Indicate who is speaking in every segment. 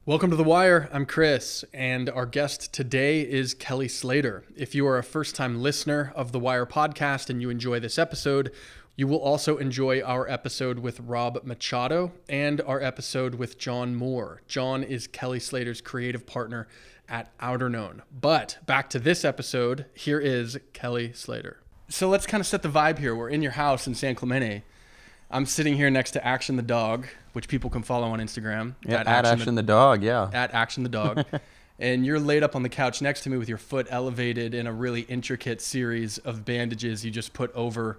Speaker 1: Welcome to The Wire. I'm Chris, and our guest today is Kelly Slater. If you are a first-time listener of The Wire podcast and you enjoy this episode, you will also enjoy our episode with Rob Machado and our episode with John Moore. John is Kelly Slater's creative partner at Outerknown. But back to this episode, here is Kelly Slater. So let's kind of set the vibe here. We're in your house in San Clemente. I'm sitting here next to Action the Dog, which people can follow on Instagram.
Speaker 2: Yeah, at Action the Dog, yeah.
Speaker 1: At Action the Dog. And you're laid up on the couch next to me with your foot elevated in a really intricate series of bandages you just put over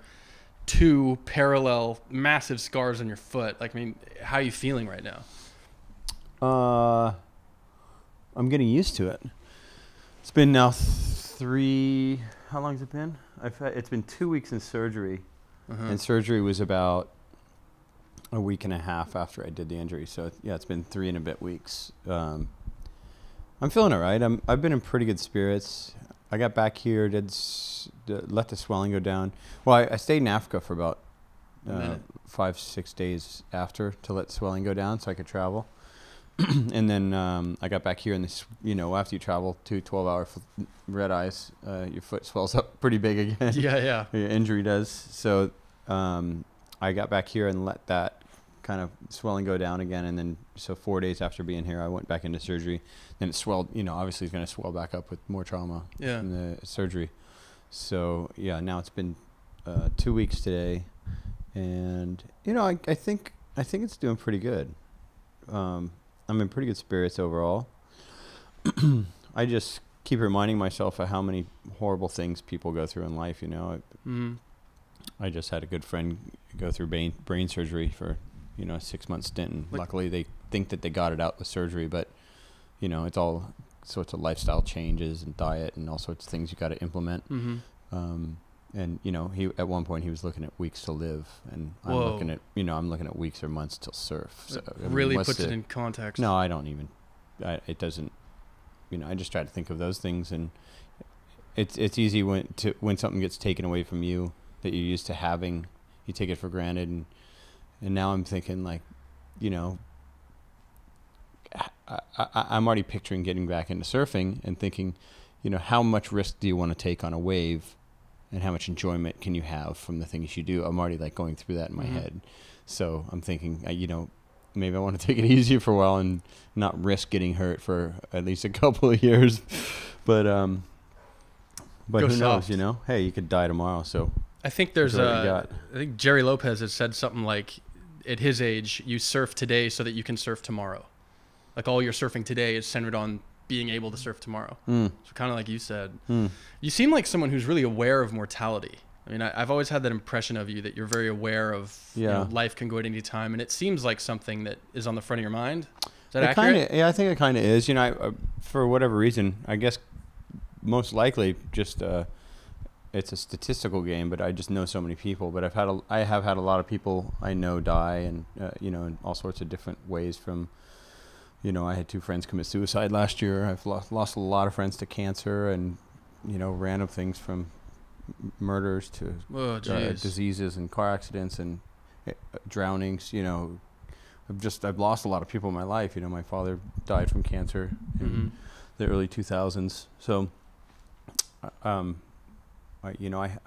Speaker 1: two parallel massive scars on your foot. Like, I mean, how are you feeling right now?
Speaker 2: I'm getting used to it. It's been now how long has it been? It's been 2 weeks in surgery. And surgery was about a week and a half after I did the injury. So yeah, it's been 3 and a bit weeks. I'm feeling all right. I've been in pretty good spirits. I got back here, let the swelling go down. Well, I stayed in Africa for about 5-6 days after to let swelling go down so I could travel. And then I got back here, and this, after you travel 12-hour red eyes, your foot swells up pretty big again.
Speaker 1: Yeah.
Speaker 2: Your injury does. So I got back here and let that kind of swelling go down again, and then 4 days after being here, I went back into surgery. Then it swelled. Obviously, it's going to swell back up with more trauma in the surgery. So yeah, now it's been 2 weeks today, and I think it's doing pretty good. I'm in pretty good spirits overall. I just keep reminding myself of how many horrible things people go through in life. I just had a good friend go through brain surgery for a 6-month stint, and luckily they think that they got it out with surgery, but it's all sorts of lifestyle changes and diet and all sorts of things you got to implement. And he at one point he was looking at weeks to live, and I'm looking at weeks or months till surf. So
Speaker 1: it really puts it in context.
Speaker 2: No, I don't even. It doesn't. I just try to think of those things, and it's easy when something gets taken away from you that you're used to having, you take it for granted, and now I'm thinking I'm already picturing getting back into surfing and thinking, how much risk do you want to take on a wave? And how much enjoyment can you have from the things you do? I'm already going through that in my head. So I'm thinking, maybe I want to take it easy for a while and not risk getting hurt for at least a couple of years. But who knows, Hey, you could die tomorrow. So
Speaker 1: I think I think Jerry Lopez has said something like, at his age, you surf today so that you can surf tomorrow. Like, all your surfing today is centered on being able to surf tomorrow. So kind of like you said, you seem like someone who's really aware of mortality. I mean, I've always had that impression of you, that you're very aware of life can go at any time, and it seems like something that is on the front of your mind. Is that accurate?
Speaker 2: I think it kind of is. For whatever reason, I guess most likely just it's a statistical game, but I just know so many people. But I have had a lot of people I know die, and in all sorts of different ways. From I had 2 friends commit suicide last year. I've lost a lot of friends to cancer, and random things from murders to diseases and car accidents and drownings. I've lost a lot of people in my life. My father died from cancer in the early 2000s. So I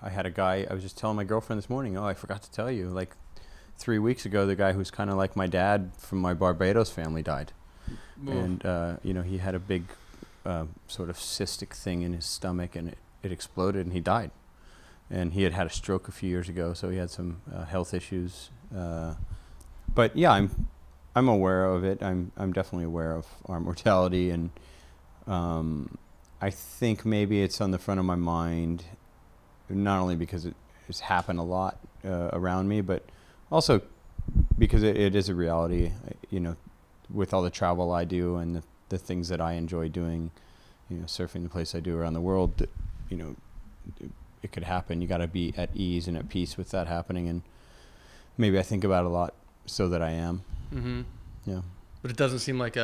Speaker 2: had a guy, I was just telling my girlfriend this morning, I forgot to tell you, like 3 weeks ago, the guy who's kind of like my dad from my Barbados family died. And he had a big sort of cystic thing in his stomach, and it exploded, and he died. And he had a stroke a few years ago, so he had some health issues. But yeah, I'm aware of it. I'm definitely aware of our mortality, and I think maybe it's on the front of my mind, not only because it has happened a lot around me, but also because it is a reality. With all the travel I do and the things that I enjoy doing, surfing the place I do around the world, it could happen. You got to be at ease and at peace with that happening, and maybe I think about it a lot, so that I am. Yeah.
Speaker 1: But it doesn't seem like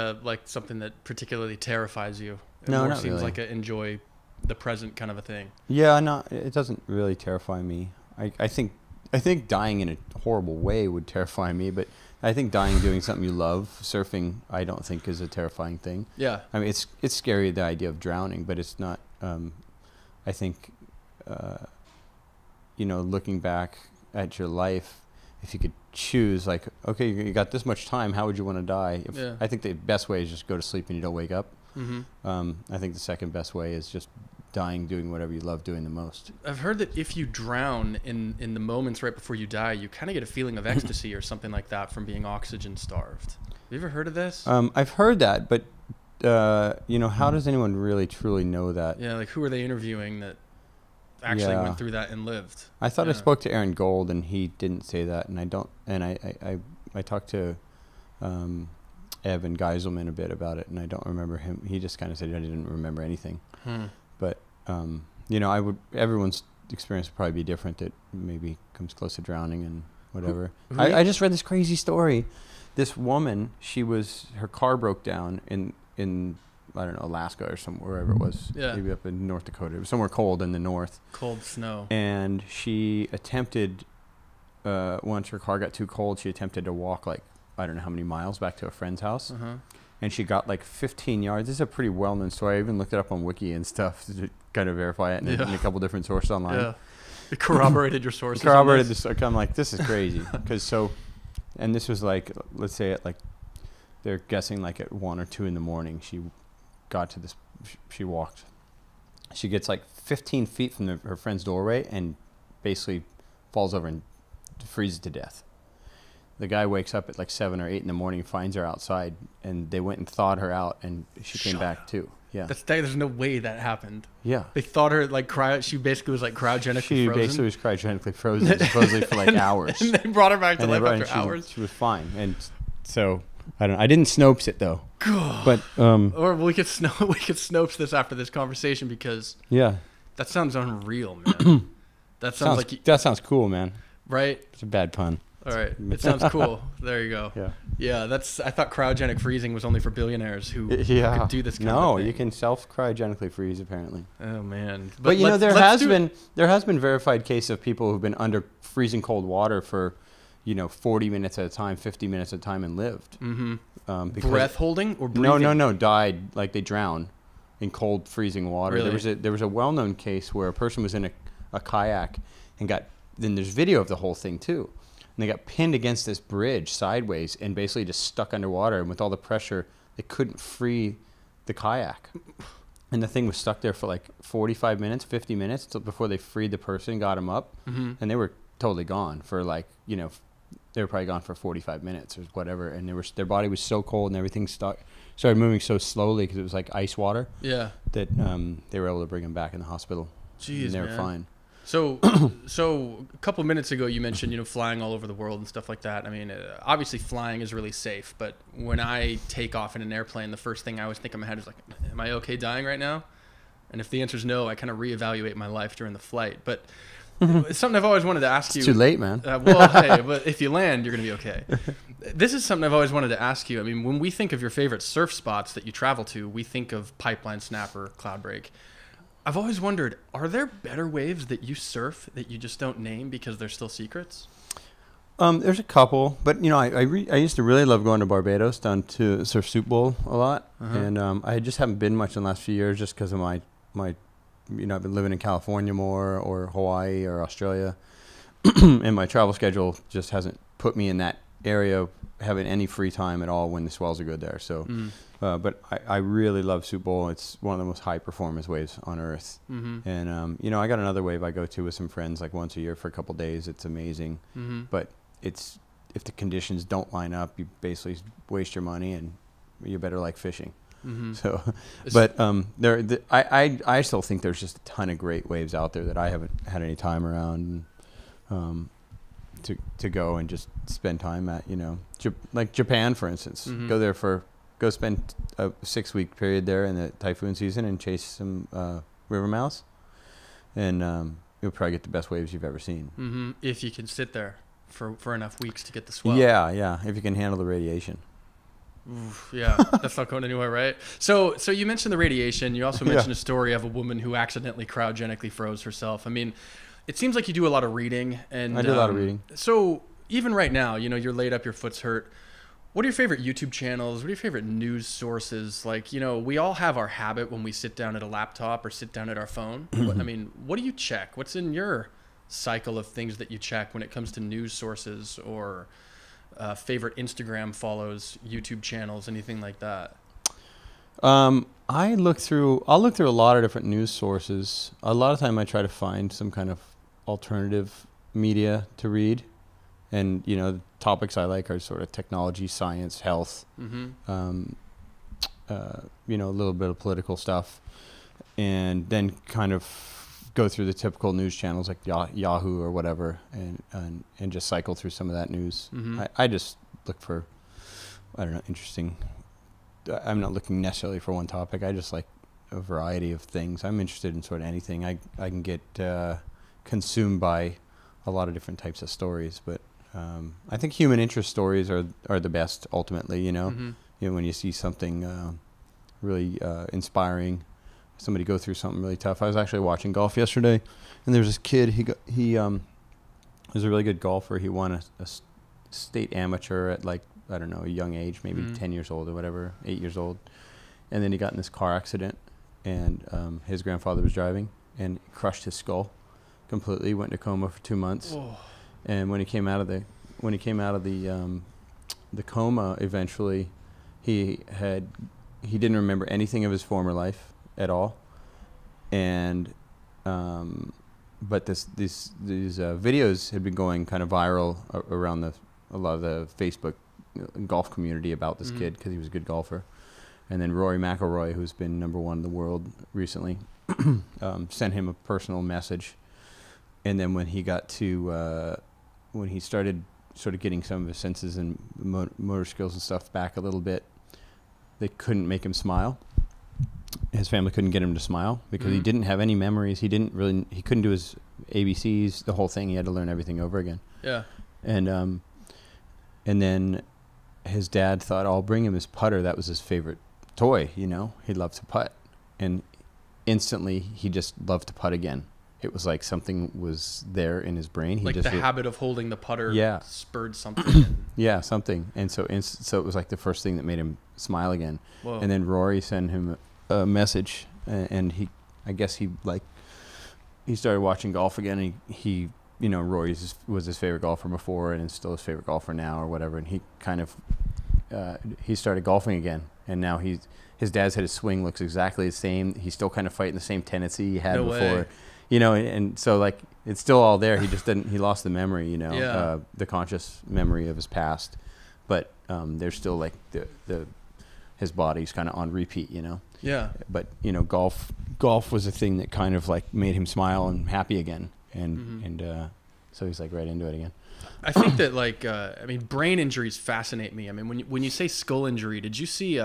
Speaker 1: something that particularly terrifies you. It
Speaker 2: No,
Speaker 1: more
Speaker 2: not
Speaker 1: seems
Speaker 2: really.
Speaker 1: like a enjoy the present kind of a thing.
Speaker 2: Yeah, no, it doesn't really terrify me. I think dying in a horrible way would terrify me, but I think dying doing something you love, surfing, I don't think is a terrifying thing.
Speaker 1: Yeah.
Speaker 2: I mean, it's scary, the idea of drowning, but it's not. I think, looking back at your life, if you could choose, like, okay, you got this much time, how would you want to die? I think the best way is just go to sleep and you don't wake up. I think the second best way is just dying doing whatever you love doing the most.
Speaker 1: I've heard that if you drown in the moments right before you die, you kind of get a feeling of ecstasy or something like that from being oxygen starved. Have you ever heard of this?
Speaker 2: I've heard that, but how does anyone really truly know that?
Speaker 1: Yeah, like who are they interviewing that actually went through that and lived?
Speaker 2: I thought I spoke to Aaron Gold and he didn't say that, and I don't. And I talked to Evan Geiselman a bit about it, and I don't remember him. He just kind of said I didn't remember anything. But everyone's experience would probably be different. That maybe comes close to drowning and whatever. I just read this crazy story. This woman, her car broke down in I don't know, Alaska or somewhere, wherever it was. Yeah. Maybe up in North Dakota. It was somewhere cold in the north.
Speaker 1: Cold snow.
Speaker 2: And she attempted, once her car got too cold, she attempted to walk like, I don't know how many miles back to a friend's house. And she got like 15 yards. This is a pretty well-known story. I even looked it up on Wiki and stuff to kind of verify it in a couple different sources online. Yeah.
Speaker 1: It corroborated your sources.
Speaker 2: Corroborated this. I'm like, this is crazy. And this was like, let's say at like, they're guessing like at 1 or 2 in the morning, she got to this, she walked. She gets like 15 feet from her friend's doorway and basically falls over and freezes to death. The guy wakes up at like 7 or 8 in the morning, finds her outside, and they went and thawed her out, and she came back too. Yeah.
Speaker 1: There's no way that happened.
Speaker 2: Yeah.
Speaker 1: They thought her like she basically was like cryogenically frozen.
Speaker 2: She basically was cryogenically frozen, supposedly for like hours.
Speaker 1: And they brought her back to life after hours.
Speaker 2: She was fine. And so I didn't Snopes it though. But
Speaker 1: or we could Snopes this after this conversation, because that sounds unreal, man. That
Speaker 2: sounds cool, man.
Speaker 1: Right?
Speaker 2: It's a bad pun.
Speaker 1: All right. It sounds cool. There you go. Yeah. I thought cryogenic freezing was only for billionaires who could do this kind of thing.
Speaker 2: You can self-cryogenically freeze apparently.
Speaker 1: Oh man.
Speaker 2: But there has been verified case of people who've been under freezing cold water for 40 minutes at a time, 50 minutes at a time, and lived.
Speaker 1: Breath holding or breathing? No,
Speaker 2: died, like they drowned in cold freezing water.
Speaker 1: Really?
Speaker 2: There was a well-known case where a person was in a kayak and then there's video of the whole thing too. And they got pinned against this bridge sideways and basically just stuck underwater. And with all the pressure, they couldn't free the kayak. And the thing was stuck there for like 45 minutes, 50 minutes before they freed the person, got him up. And they were totally gone for like, they were probably gone for 45 minutes or whatever. And their body was so cold and everything started moving so slowly because it was like ice water. Yeah. That they were able to bring him back in the hospital.
Speaker 1: Jeez,
Speaker 2: and they were fine.
Speaker 1: So a couple minutes ago you mentioned, flying all over the world and stuff like that. I mean, obviously flying is really safe, but when I take off in an airplane, the first thing I always think in my head is like, am I okay dying right now? And if the answer is no, I kind of reevaluate my life during the flight. But it's something I've always wanted to ask you.
Speaker 2: It's too late, man.
Speaker 1: Well, hey, but if you land, you're going to be okay. This is something I've always wanted to ask you. I mean, when we think of your favorite surf spots that you travel to, we think of Pipeline, Snapper, Cloudbreak. I've always wondered, are there better waves that you surf that you just don't name because they're still secrets?
Speaker 2: There's a couple, but I used to really love going to Barbados down to Surf Soup Bowl a lot, and I just haven't been much in the last few years just because of my I've been living in California more, or Hawaii or Australia, and my travel schedule just hasn't put me in that area having any free time at all when the swells are good there. So. But I really love Soup Bowl. It's one of the most high performance waves on earth. And, I got another wave I go to with some friends like once a year for a couple days. It's amazing. But if the conditions don't line up, you basically waste your money and you're better like fishing. So, but I still think there's just a ton of great waves out there that I haven't had any time around to go and just spend time at, like Japan, for instance. Go spend a 6-week period there in the typhoon season and chase some river mouse, and you'll probably get the best waves you've ever seen.
Speaker 1: If you can sit there for enough weeks to get the swell.
Speaker 2: Yeah. If you can handle the radiation.
Speaker 1: Oof, yeah, that's not going anywhere, right? So you mentioned the radiation. You also mentioned a story of a woman who accidentally cryogenically froze herself. I mean, it seems like you do a lot of reading. And
Speaker 2: I do a lot of reading.
Speaker 1: So, even right now, you're laid up, your foot's hurt. What are your favorite YouTube channels? What are your favorite news sources? Like, we all have our habit when we sit down at a laptop or sit down at our phone. What do you check? What's in your cycle of things that you check when it comes to news sources or favorite Instagram follows, YouTube channels, anything like that?
Speaker 2: I'll look through a lot of different news sources. A lot of time I try to find some kind of alternative media to read. And, the topics I like are sort of technology, science, health, a little bit of political stuff. And then kind of go through the typical news channels like Yahoo or whatever and just cycle through some of that news. I just look for, interesting. I'm not looking necessarily for one topic. I just like a variety of things. I'm interested in sort of anything. I can get consumed by a lot of different types of stories, but I think human interest stories are the best ultimately, when you see something really inspiring, somebody go through something really tough. I was actually watching golf yesterday, and there's this kid, he was a really good golfer. He won a state amateur at a young age, maybe 10 years old or whatever, 8 years old. And then he got in this car accident, and his grandfather was driving and crushed his skull completely, went into coma for 2 months. Oh. And when he came out of the coma, eventually, he didn't remember anything of his former life at all, and but these videos had been going kind of viral around a lot of the Facebook golf community about this kid because he was a good golfer. And then Rory McIlroy, who's been #1 in the world recently, sent him a personal message. And then when he got to when he started sort of getting some of his senses and motor skills and stuff back a little bit, they couldn't make him smile. His family couldn't get him to smile because he didn't have any memories. He couldn't do his ABCs, the whole thing. He had to learn everything over again. Yeah. And then his dad thought, I'll bring him his putter. That was his favorite toy, He loved to putt. And instantly he just loved to putt again. It was like something was there in his brain.
Speaker 1: He just habit of holding the putter spurred something.
Speaker 2: Yeah, something. And so it was like the first thing that made him smile again. Whoa. And then Rory sent him a message, and he started watching golf again. And he Rory was his favorite golfer before, and is still his favorite golfer now, or whatever. And he kind of he started golfing again, and now his dad's hit his swing looks exactly the same. He's still kind of fighting the same tendency he had before. Way. And so it's still all there. He just he lost the memory, the conscious memory of his past, but there's still his body's kind of on repeat, Yeah. But golf was a thing that kind of made him smile and happy again, and so he's right into it again.
Speaker 1: I think that brain injuries fascinate me. I mean, when you say skull injury, did you see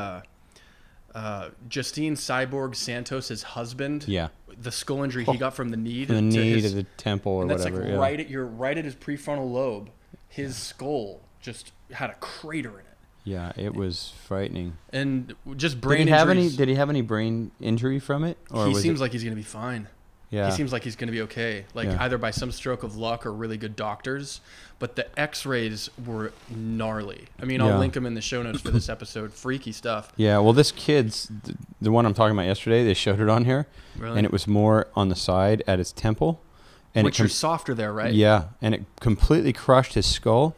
Speaker 1: Justine Cyborg Santos' husband? Yeah. The skull injury he got from the knee to
Speaker 2: the temple or
Speaker 1: that's
Speaker 2: whatever.
Speaker 1: That's right at his prefrontal lobe. His skull just had a crater in it.
Speaker 2: Yeah, it was frightening.
Speaker 1: And just brain injuries.
Speaker 2: Did he have any brain injury from it?
Speaker 1: Or he seems like he's going to be fine. Yeah. He seems like he's going to be okay. Either by some stroke of luck or really good doctors. But the x-rays were gnarly. I mean, I'll link them in the show notes for this episode. Freaky stuff.
Speaker 2: Yeah, well, this kid's, the one I'm talking about yesterday, they showed it on here. Really? And it was more on the side at his temple. And
Speaker 1: which are softer there, right?
Speaker 2: Yeah, and it completely crushed his skull.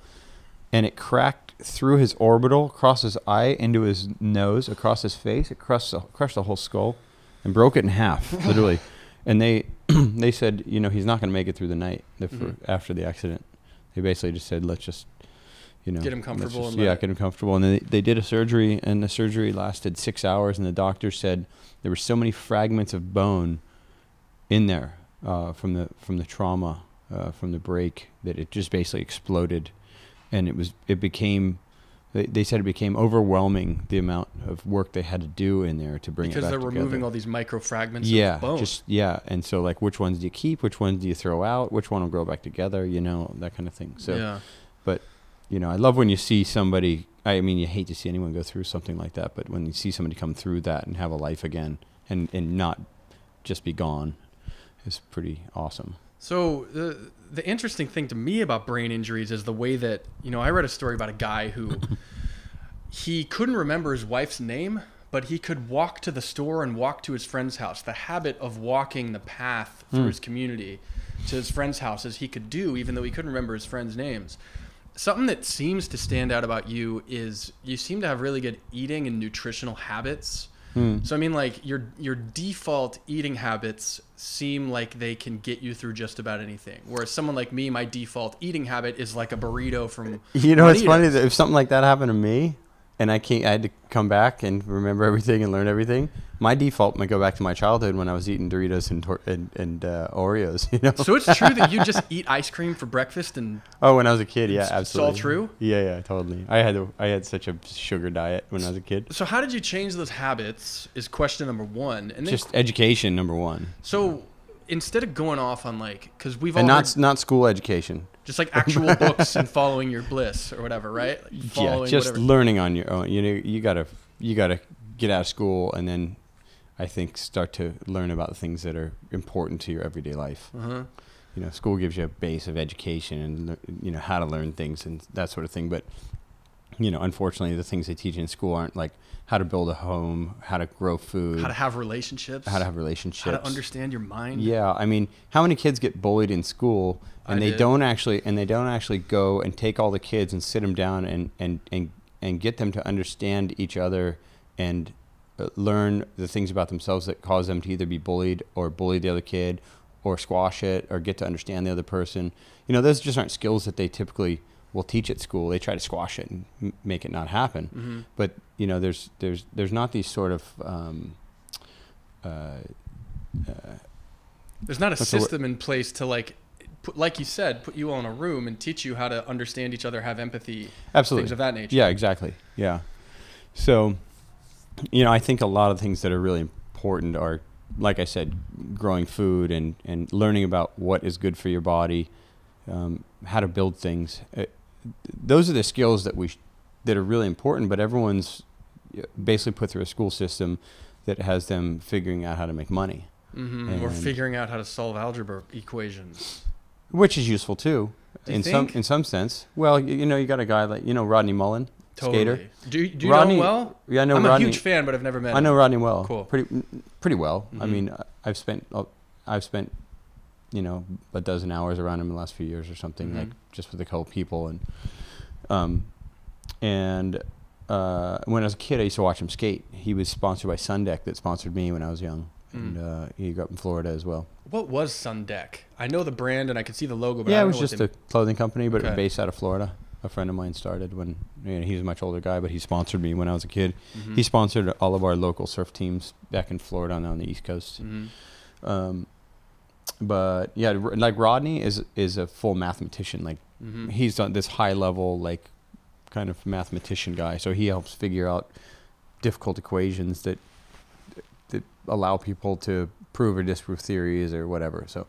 Speaker 2: And it cracked through his orbital, across his eye, into his nose, across his face. It crushed the whole skull and broke it in half, literally. And they said, he's not going to make it through the night after the accident. They basically just said, let's just,
Speaker 1: get him comfortable.
Speaker 2: Get him comfortable. And then they did a surgery, and the surgery lasted 6 hours. And the doctor said there were so many fragments of bone in there from the trauma, from the break, that it just basically exploded. And they said it became overwhelming, the amount of work they had to do in there to bring it back together.
Speaker 1: Because they're removing all these micro fragments of bone.
Speaker 2: And so which ones do you keep? Which ones do you throw out? Which one will grow back together? That kind of thing. So, but I love when you see somebody. I mean, you hate to see anyone go through something like that, but when you see somebody come through that and have a life again and not just be gone, is pretty awesome.
Speaker 1: So the interesting thing to me about brain injuries is the way that, I read a story about a guy who he couldn't remember his wife's name, but he could walk to the store and walk to his friend's house. The habit of walking the path through his community to his friend's houses he could do, even though he couldn't remember his friends' names. Something that seems to stand out about you is you seem to have really good eating and nutritional habits. So I mean, like your default eating habits seem like they can get you through just about anything. Whereas someone like me, my default eating habit is like a burrito from
Speaker 2: It's funny that if something like that happened to me, and I had to come back and remember everything and learn everything, my default might go back to my childhood when I was eating Doritos and Oreos.
Speaker 1: So it's true that you just eat ice cream for breakfast and
Speaker 2: when I was a kid, yeah, absolutely.
Speaker 1: It's all true?
Speaker 2: Yeah, totally. I had such a sugar diet when I was a kid.
Speaker 1: So how did you change those habits? Is question number one, and then
Speaker 2: just education number one.
Speaker 1: So instead of going off on because we've all
Speaker 2: not school education.
Speaker 1: Just like actual books and following your bliss or whatever, right?
Speaker 2: Just learning on your own. You gotta get out of school and then I think start to learn about the things that are important to your everyday life. School gives you a base of education and how to learn things and that sort of thing. But unfortunately, the things they teach in school aren't like how to build a home, how to grow food,
Speaker 1: how to have relationships,
Speaker 2: how to
Speaker 1: understand your mind.
Speaker 2: Yeah, I mean, how many kids get bullied in school and they don't actually go and take all the kids and sit them down and get them to understand each other and learn the things about themselves that cause them to either be bullied or bully the other kid or squash it or get to understand the other person. Those just aren't skills that they typically will teach at school. They try to squash it and make it not happen. But there's not these sort of
Speaker 1: there's not a system in place to like you said, put you all in a room and teach you how to understand each other, have empathy,
Speaker 2: absolutely,
Speaker 1: things of that nature.
Speaker 2: Yeah, exactly. Yeah. So, I think a lot of things that are really important are, like I said, growing food and learning about what is good for your body, how to build things. Those are the skills that are really important, but everyone's basically put through a school system that has them figuring out how to make money.
Speaker 1: Or figuring out how to solve algebra equations.
Speaker 2: Which is useful too, in some sense. Well, you got a guy like Rodney Mullen,
Speaker 1: totally.
Speaker 2: Skater.
Speaker 1: Do you know him well?
Speaker 2: Yeah, I know
Speaker 1: I'm
Speaker 2: Rodney.
Speaker 1: a huge fan, but I've never met him.
Speaker 2: I know Rodney well.
Speaker 1: Cool.
Speaker 2: Pretty well. I mean, I've spent a dozen hours around him in the last few years or something, like just with a couple people and when I was a kid, I used to watch him skate. He was sponsored by Sundeck that sponsored me when I was young. And he grew up in Florida as well.
Speaker 1: What was Sundeck? I know the brand and I could see the logo, but
Speaker 2: yeah,
Speaker 1: I
Speaker 2: it
Speaker 1: don't
Speaker 2: was
Speaker 1: know
Speaker 2: just a clothing company, but based out of Florida. A friend of mine started when he's a much older guy, but he sponsored me when I was a kid. He sponsored all of our local surf teams back in Florida and on the East Coast. But yeah, like Rodney is a full mathematician. Like he's on this high level, like kind of mathematician guy. So he helps figure out difficult equations that allow people to prove or disprove theories or whatever. So,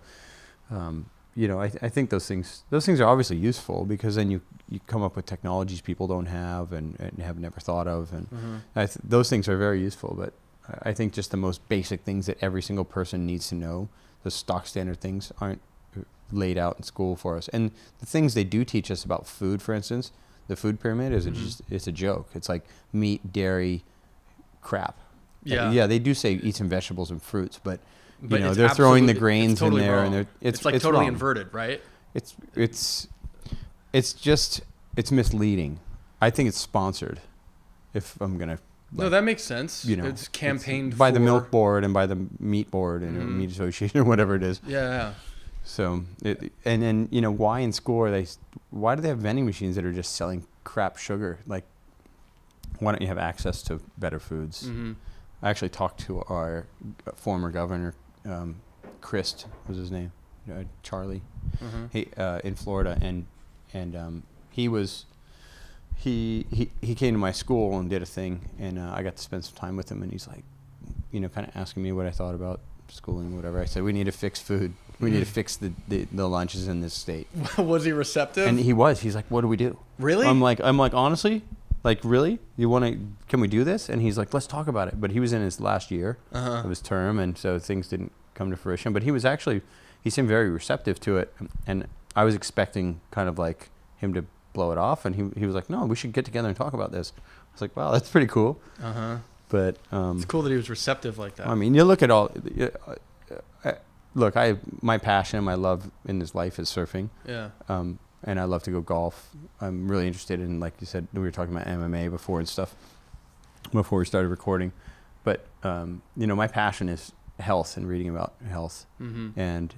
Speaker 2: I think those things are obviously useful because then you come up with technologies people don't have and have never thought of. And those things are very useful. But I think just the most basic things that every single person needs to know, the stock standard things, aren't laid out in school for us. And the things they do teach us about food, for instance, the food pyramid is it's a joke. It's like meat, dairy, crap. Yeah, they do say eat some vegetables and fruits, but they're throwing the grains
Speaker 1: totally
Speaker 2: in there,
Speaker 1: wrong.
Speaker 2: and
Speaker 1: it's like totally
Speaker 2: wrong.
Speaker 1: Inverted, right?
Speaker 2: It's misleading. I think it's sponsored. If I'm gonna,
Speaker 1: no, that makes sense. It's campaigned
Speaker 2: by the milk board and by the meat board and meat association or whatever it is.
Speaker 1: Yeah.
Speaker 2: So and then why in school why do they have vending machines that are just selling crap sugar? Like, why don't you have access to better foods? I actually talked to our former governor, Christ was his name, Charlie, he in Florida, and he came to my school and did a thing, and I got to spend some time with him, and he's like, kind of asking me what I thought about schooling, whatever. I said, we need to fix food. We need to fix the lunches in this state.
Speaker 1: Was he receptive?
Speaker 2: And he was. He's like, what do we do?
Speaker 1: Really?
Speaker 2: I'm like, honestly? Like, really? Can we do this? And he's like, let's talk about it. But he was in his last year of his term, and so things didn't come to fruition. But he was actually he seemed very receptive to it, and I was expecting kind of like him to blow it off, and he was like, no, we should get together and talk about this. I was like, wow, that's pretty cool. But
Speaker 1: it's cool that he was receptive like that.
Speaker 2: I mean, you look at all. Look, my passion, my love in this life is surfing.
Speaker 1: Yeah.
Speaker 2: And I love to go golf. I'm really interested in, like you said, we were talking about MMA before and stuff before we started recording. But you know, my passion is health and reading about health. And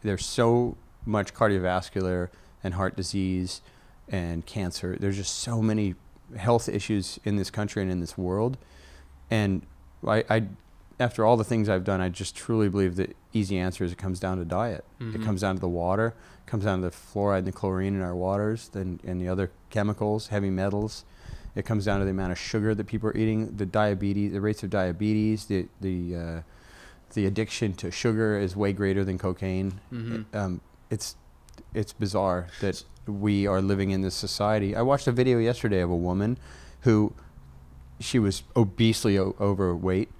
Speaker 2: there's so much cardiovascular and heart disease and cancer. There's just so many health issues in this country and in this world. And I after all the things I've done, I just truly believe that easy answer is it comes down to diet. It comes down to the water, it comes down to the fluoride and the chlorine in our waters and the other chemicals, heavy metals. It comes down to the amount of sugar that people are eating, the diabetes, the rates of diabetes, the addiction to sugar is way greater than cocaine. It's bizarre that we are living in this society. I watched a video yesterday of a woman who she was obesely overweight,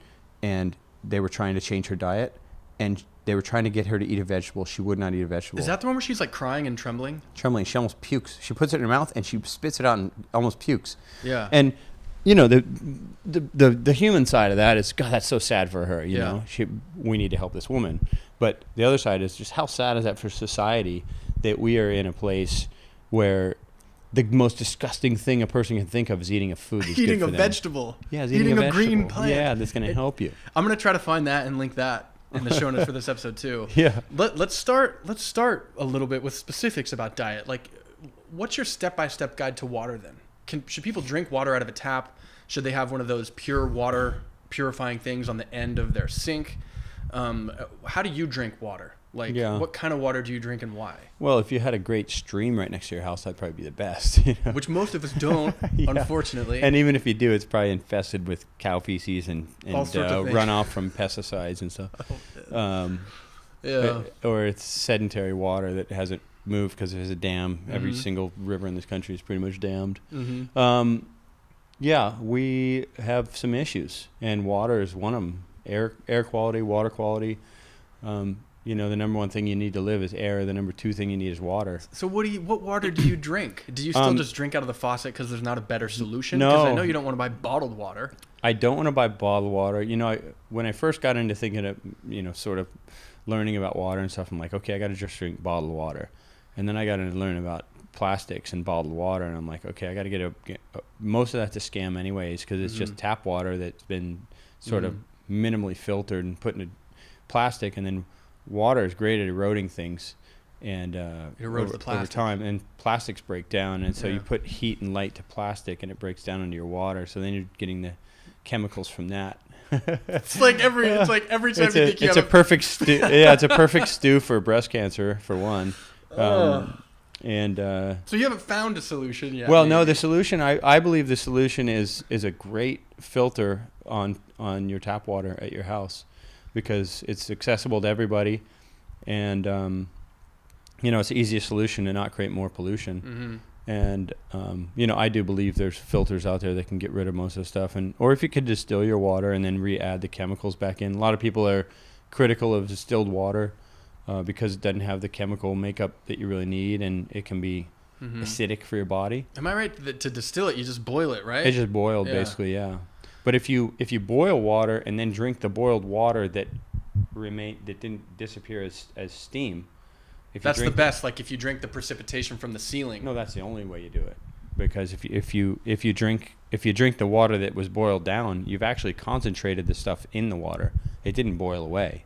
Speaker 2: and they were trying to change her diet, and they were trying to get her to eat a vegetable. She would not eat a vegetable.
Speaker 1: Is that the one where she's like crying and trembling?
Speaker 2: Trembling. She almost pukes. She puts it in her mouth and she spits it out and almost pukes.
Speaker 1: Yeah.
Speaker 2: And you know, the human side of that is, God, that's so sad for her. You know, we need to help this woman. But the other side is just how sad is that for society that we are in a place where the most disgusting thing a person can think of is eating a food that's
Speaker 1: eating
Speaker 2: good for
Speaker 1: a
Speaker 2: them.
Speaker 1: vegetable.
Speaker 2: Yeah,
Speaker 1: eating a green plant.
Speaker 2: Yeah, that's going to help you.
Speaker 1: I'm going to try to find that and link that in the show notes for this episode too.
Speaker 2: Yeah.
Speaker 1: Let's start a little bit with specifics about diet. Like, what's your step-by-step guide to water then? Should people drink water out of a tap? Should they have one of those pure water purifying things on the end of their sink? How do you drink water? Like, what kind of water do you drink and why?
Speaker 2: Well, if you had a great stream right next to your house, that'd probably be the best. You know?
Speaker 1: Which most of us don't, unfortunately.
Speaker 2: And even if you do, it's probably infested with cow feces and runoff from pesticides and stuff. Or it's sedentary water that hasn't moved because there's a dam. Every single river in this country is pretty much dammed. Yeah, we have some issues, and water is one of them. Air quality, water quality. You know, the number one thing you need to live is air. The number two thing you need is water.
Speaker 1: So what water do you drink? Do you still just drink out of the faucet because there's not a better solution?
Speaker 2: No.
Speaker 1: Because I know you don't want to buy bottled water.
Speaker 2: I don't want to buy bottled water. You know, when I first got into thinking of, you know, sort of learning about water and stuff, I'm like, okay, I got to just drink bottled water. And then I got into learning about plastics and bottled water, and I'm like, okay, I got to get most of that's a scam anyways, because it's just tap water that's been sort of minimally filtered and put in a plastic, and then water is great at eroding things and over time, and plastics break down, and so you put heat and light to plastic and it breaks down into your water, so then you're getting the chemicals from that.
Speaker 1: It's like every time you think you have
Speaker 2: a perfect stew. Yeah, it's a perfect stew for breast cancer for one. So
Speaker 1: you haven't found a solution yet?
Speaker 2: Well, no, the solution, I believe the solution is a great filter on your tap water at your house, because it's accessible to everybody, and you know, it's the easiest solution to not create more pollution. And you know, I do believe there's filters out there that can get rid of most of the stuff, or if you could distill your water and then re-add the chemicals back in. A lot of people are critical of distilled water because it doesn't have the chemical makeup that you really need, and it can be acidic for your body.
Speaker 1: Am I right that to distill it, you just boil it, right?
Speaker 2: It's just boiled, basically, yeah. But if you boil water and then drink the boiled water that didn't disappear as steam,
Speaker 1: that's the best. Like if you drink the precipitation from the ceiling.
Speaker 2: No, that's the only way you do it. Because if you drink the water that was boiled down, you've actually concentrated the stuff in the water. It didn't boil away,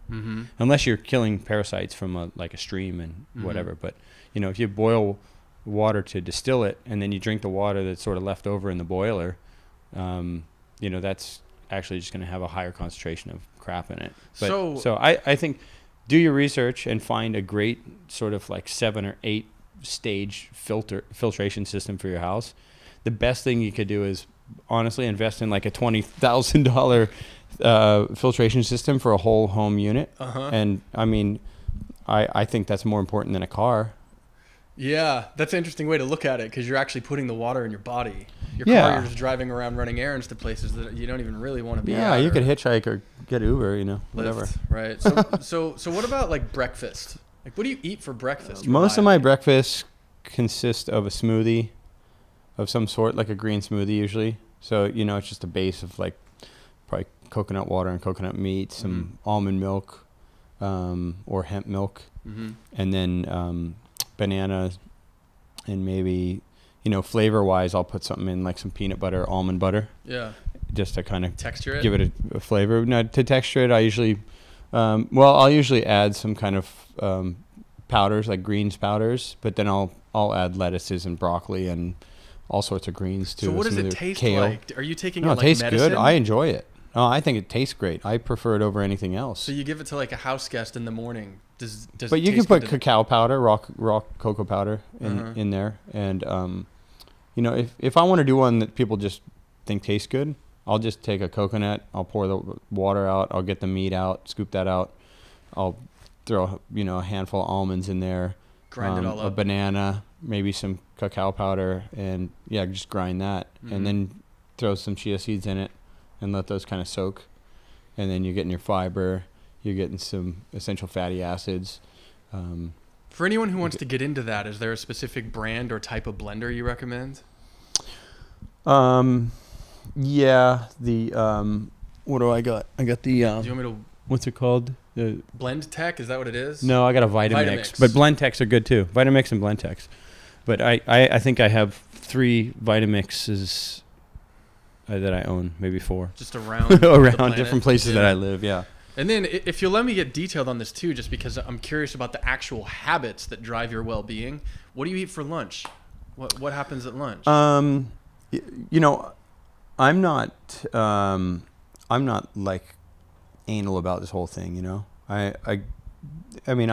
Speaker 2: unless you're killing parasites from a stream and whatever. But you know, if you boil water to distill it and then you drink the water that's sort of left over in the boiler, you know, that's actually just going to have a higher concentration of crap in it. But, so I think do your research and find a great sort of like 7 or 8 stage filtration system for your house. The best thing you could do is honestly invest in like a $20,000 filtration system for a whole home unit. And I mean, I think that's more important than a car.
Speaker 1: Yeah, that's an interesting way to look at it, because you're actually putting the water in your body. Your car, you're just driving around running errands to places that you don't even really want to be at.
Speaker 2: Yeah, you could hitchhike or get Uber, you know, whatever.
Speaker 1: Right. So what about like breakfast? Like, what do you eat for breakfast?
Speaker 2: Most of my breakfast consists of a smoothie of some sort, like a green smoothie usually. So, you know, it's just a base of like probably coconut water and coconut meat, some almond milk or hemp milk, and then banana, and maybe, you know, flavor-wise, I'll put something in like some peanut butter, almond butter. Yeah. Just to kind of
Speaker 1: texture it?
Speaker 2: Give it a flavor. No, to texture it, I usually, I'll usually add some kind of powders, like greens powders, but then I'll add lettuces and broccoli and all sorts of greens too.
Speaker 1: So what does it taste like? Are you taking
Speaker 2: it
Speaker 1: like
Speaker 2: tastes
Speaker 1: medicine?
Speaker 2: Good. I enjoy it. Oh, I think it tastes great. I prefer it over anything else.
Speaker 1: So you give it to like a house guest in the morning. Does
Speaker 2: but you can put cacao powder, raw cocoa powder in there, and you know, if I want to do one that people just think tastes good, I'll just take a coconut, I'll pour the water out, I'll get the meat out, scoop that out, I'll throw, you know, a handful of almonds in there,
Speaker 1: grind it all up,
Speaker 2: a banana, maybe some cacao powder, and yeah, just grind that, and then throw some chia seeds in it and let those kind of soak, and then you're getting your fiber, you're getting some essential fatty acids.
Speaker 1: For anyone who wants to get into that, is there a specific brand or type of blender you recommend?
Speaker 2: Yeah, what do I got? I got the
Speaker 1: do you want me to
Speaker 2: what's it called?
Speaker 1: Blend Tech, is that what it is?
Speaker 2: No, I got a Vitamix. But Blend Techs are good too. Vitamix and Blend Techs. But I think I have 3 Vitamixes that I own, maybe 4.
Speaker 1: Just around
Speaker 2: around different places that I live, yeah.
Speaker 1: And then if you'll let me get detailed on this too, just because I'm curious about the actual habits that drive your well-being. What do you eat for lunch? What happens at lunch?
Speaker 2: You know, I'm not like anal about this whole thing, you know. I mean,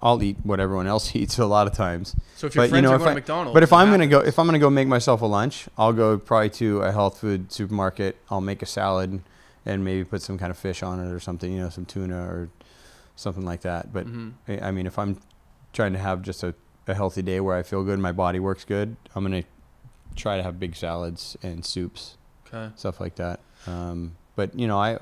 Speaker 2: I'll eat what everyone else eats a lot of times.
Speaker 1: So if your friends are going to McDonald's,
Speaker 2: but if I'm gonna go make myself a lunch, I'll go probably to a health food supermarket. I'll make a salad and maybe put some kind of fish on it or something, you know, some tuna or something like that. But I mean, if I'm trying to have just a healthy day where I feel good, my body works good, I'm gonna try to have big salads and soups, stuff like that. But you know, I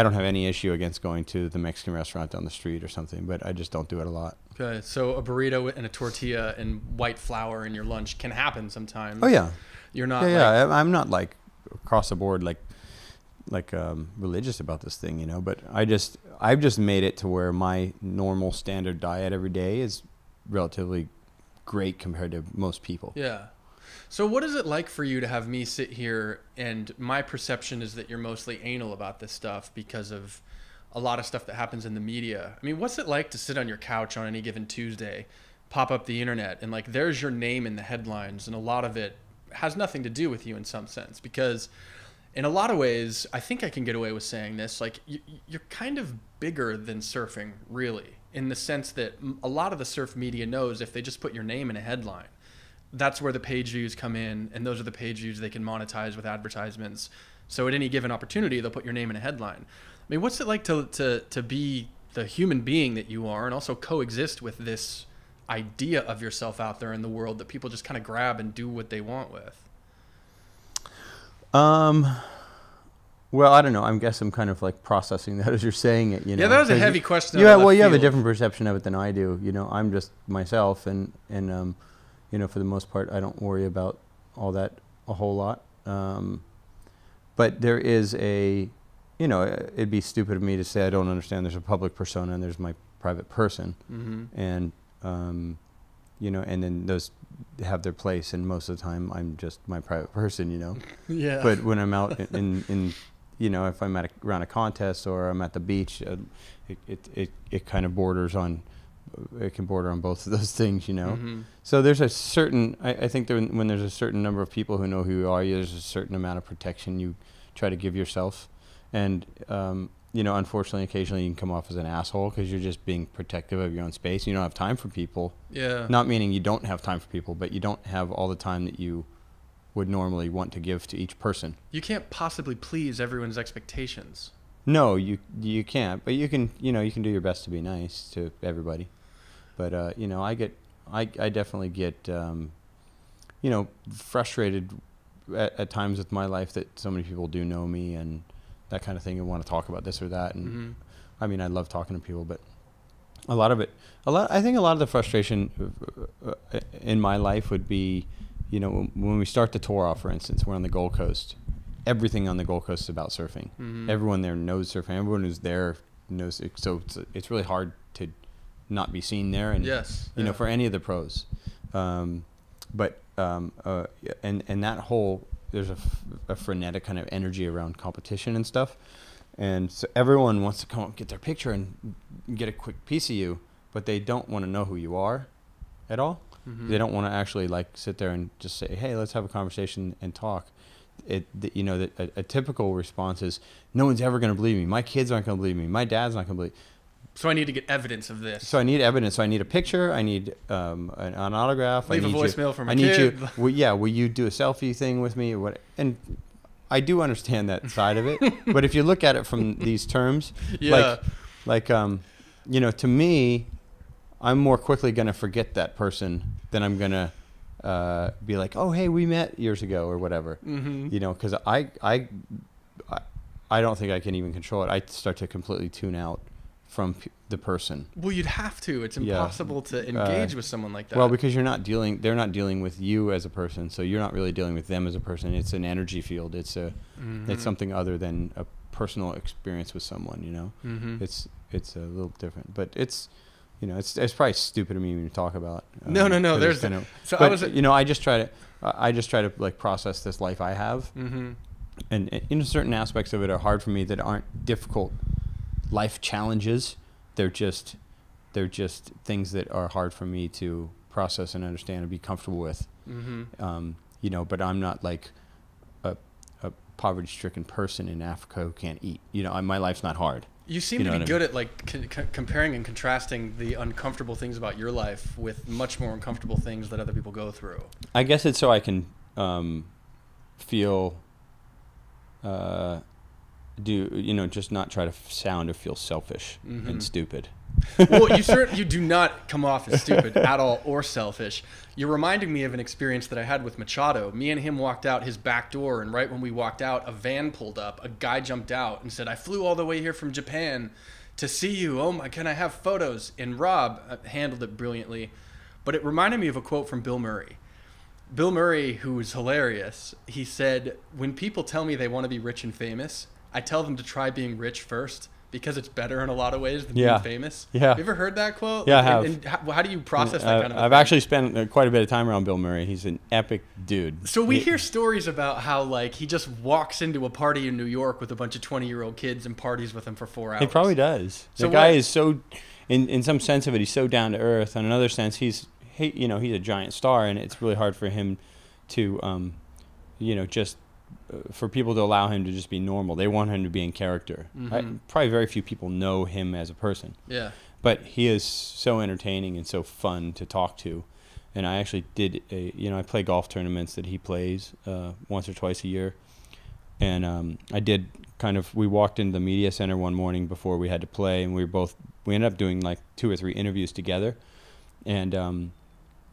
Speaker 2: don't have any issue against going to the Mexican restaurant down the street or something, but I just don't do it a lot.
Speaker 1: Okay, so a burrito and a tortilla and white flour in your lunch can happen sometimes.
Speaker 2: Oh yeah,
Speaker 1: you're not.
Speaker 2: Yeah, I'm not like across the board like religious about this thing, you know. But I've just made it to where my normal standard diet every day is relatively great compared to most people.
Speaker 1: Yeah. So what is it like for you to have me sit here, and my perception is that you're mostly anal about this stuff because of a lot of stuff that happens in the media. I mean, what's it like to sit on your couch on any given Tuesday, pop up the internet, and like there's your name in the headlines, and a lot of it has nothing to do with you in some sense, because in a lot of ways, I think I can get away with saying this, like you're kind of bigger than surfing, really, in the sense that a lot of the surf media knows if they just put your name in a headline, that's where the page views come in, and those are the page views they can monetize with advertisements. So at any given opportunity, they'll put your name in a headline. I mean, what's it like to be the human being that you are and also coexist with this idea of yourself out there in the world that people just kind of grab and do what they want with?
Speaker 2: Well, I don't know. I guess I'm kind of like processing that as you're saying it, you know.
Speaker 1: Yeah, that was a heavy question.
Speaker 2: Yeah, well, you have a different perception of it than I do. You know, I'm just myself, and you know, for the most part, I don't worry about all that a whole lot. But there is you know, it'd be stupid of me to say I don't understand. There's a public persona and there's my private person, and you know, and then those have their place. And most of the time, I'm just my private person, you know.
Speaker 1: Yeah.
Speaker 2: But when I'm out in you know, if I'm around a contest or I'm at the beach, it kind of borders on. It can border on both of those things, you know. So there's a certain. I think when there's a certain number of people who know who you are, there's a certain amount of protection you try to give yourself, and you know, unfortunately, occasionally you can come off as an asshole because you're just being protective of your own space. You don't have time for people. Yeah. Not meaning you don't have time for people, but you don't have all the time that you would normally want to give to each person. You
Speaker 1: can't possibly please everyone's expectations.
Speaker 2: No, you can't, but you can do your best to be nice to everybody. But you know, I definitely get frustrated at times with my life that so many people do know me and that kind of thing and want to talk about this or that. And I mean, I love talking to people, but I think a lot of the frustration in my life would be, when we start the tour off, for instance, we're on the Gold Coast. Everything on the Gold Coast is about surfing. Everyone there knows surfing. Everyone who's there knows it. So it's really hard to not be seen there. And, for any of the pros. And that whole, there's a frenetic kind of energy around competition and stuff. And so everyone wants to come up, get their picture and get a quick piece of you, but they don't want to know who you are at all. They don't want to actually sit there and just say, hey, let's have a conversation and talk. A typical response is, no one's ever going to believe me. My kids aren't going to believe me. My dad's not going to believe me.
Speaker 1: So I need to get evidence of this.
Speaker 2: So I need evidence. So I need a picture. I need an autograph.
Speaker 1: Leave a voicemail from a kid.
Speaker 2: Will you do a selfie thing with me? Or what? And I do understand that side of it. But if you look at it from these terms, to me, I'm more quickly going to forget that person than I'm going to be like, oh, hey, we met years ago or whatever. Because I don't think I can even control it. I start to completely tune out from the person.
Speaker 1: Well, you'd have to. It's impossible to engage with someone like that.
Speaker 2: Well, because they're not dealing with you as a person, so you're not really dealing with them as a person. It's an energy field. It's it's something other than a personal experience with someone. It's a little different, but it's probably stupid of me when you talk about.
Speaker 1: No. There's
Speaker 2: I just try to process this life I have, and certain aspects of it are hard for me that aren't difficult life challenges. They're just things that are hard for me to process and understand and be comfortable with. But I'm not like a poverty-stricken person in Africa who can't eat. My life's not hard.
Speaker 1: You seem to be good at comparing and contrasting the uncomfortable things about your life with much more uncomfortable things that other people go through.
Speaker 2: I guess it's so I can feel just not try to sound or feel selfish and stupid.
Speaker 1: Well, you do not come off as stupid at all or selfish. You're reminding me of an experience that I had with Machado. Me and him walked out his back door, and right when we walked out, a van pulled up. A guy jumped out and said, I flew all the way here from Japan to see you. Oh my, can I have photos? And Rob handled it brilliantly. But it reminded me of a quote from Bill Murray. Bill Murray, who was hilarious, he said, when people tell me they want to be rich and famous, I tell them to try being rich first because it's better in a lot of ways than being famous. Yeah. Have you ever heard that quote?
Speaker 2: Yeah, I have.
Speaker 1: And how do you process that kind of
Speaker 2: I've
Speaker 1: thing?
Speaker 2: actually spent quite a bit of time around Bill Murray. He's an epic dude.
Speaker 1: So we hear stories about how he just walks into a party in New York with a bunch of 20-year-old kids and parties with them for 4 hours.
Speaker 2: He probably does. The guy is so, in some sense of it, he's so down to earth. In another sense, he's a giant star, and it's really hard for him to, just for people to allow him to just be normal. They want him to be in character. Probably very few people know him as a person.
Speaker 1: Yeah.
Speaker 2: But he is so entertaining and so fun to talk to. And I actually did, I play golf tournaments that he plays once or twice a year. And I did we walked into the media center one morning before we had to play, and we ended up doing 2 or 3 interviews together. And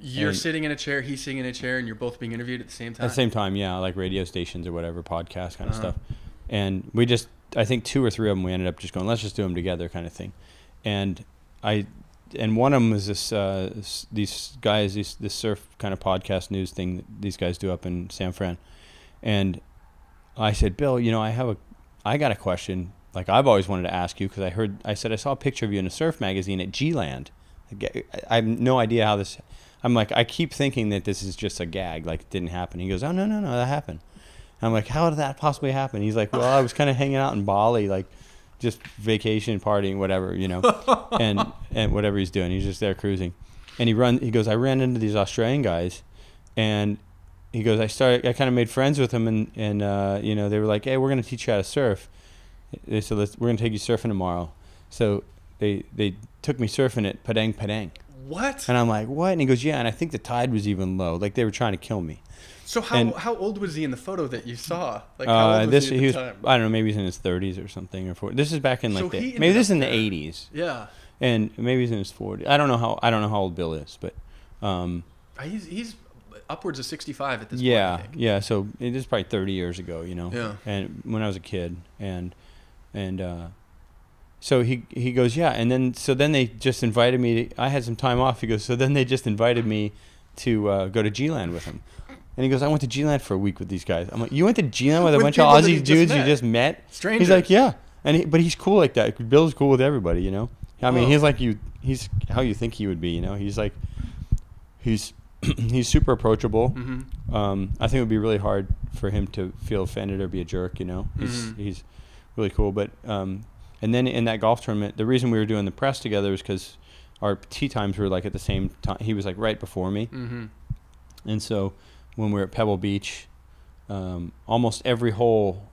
Speaker 1: you're sitting in a chair, he's sitting in a chair, and you're both being interviewed at the same time?
Speaker 2: At the same time, yeah, like radio stations or whatever, podcast kind of stuff. And we just, I think 2 or 3 of them, we ended up just going, let's just do them together kind of thing. And one of them was these guys, this surf kind of podcast news thing that these guys do up in San Fran. And I said, Bill, I got a question. I've always wanted to ask you, because I said I saw a picture of you in a surf magazine at G-Land. I have no idea how this... I'm like, I keep thinking that this is just a gag, it didn't happen. He goes, oh, no, that happened. I'm like, how did that possibly happen? He's like, well, I was kind of hanging out in Bali, just vacation, partying, whatever, and whatever he's doing. He's just there cruising. And he goes, I ran into these Australian guys, and he goes, I kind of made friends with them, and they were like, hey, we're going to teach you how to surf. They said, we're going to take you surfing tomorrow. So they took me surfing at Padang Padang.
Speaker 1: What?
Speaker 2: And I'm like, what? And he goes, yeah, and I think the tide was even low. They were trying to kill me.
Speaker 1: So how old was he in the photo that you saw? How old was he at the time?
Speaker 2: I don't know, maybe he's in his 30s or something, or 40s. This is back in maybe this is in the 80s.
Speaker 1: Yeah.
Speaker 2: And maybe he's in his 40s. I don't know how old Bill is, but
Speaker 1: he's upwards of 65 at this point.
Speaker 2: Yeah,
Speaker 1: I think.
Speaker 2: yeah. So it is probably 30 years ago, you know.
Speaker 1: Yeah.
Speaker 2: And when I was a kid, and so he goes, yeah. And then they just invited me. I had some time off. He goes, so then they just invited me to go to G-Land with him. And he goes, I went to G-Land for a week with these guys. I'm like, you went to G-Land with a bunch of Aussie dudes you just met?
Speaker 1: Strangers.
Speaker 2: He's like, yeah. But he's cool like that. Bill's cool with everybody, you know. I mean, he's like you. He's how you think he would be, you know. He's like, he's super approachable.
Speaker 1: Mm-hmm.
Speaker 2: I think it would be really hard for him to feel offended or be a jerk, you know. He's really cool. But and then in that golf tournament, the reason we were doing the press together was because our tee times were like at the same time. He was like right before me, and so when we were at Pebble Beach, almost every hole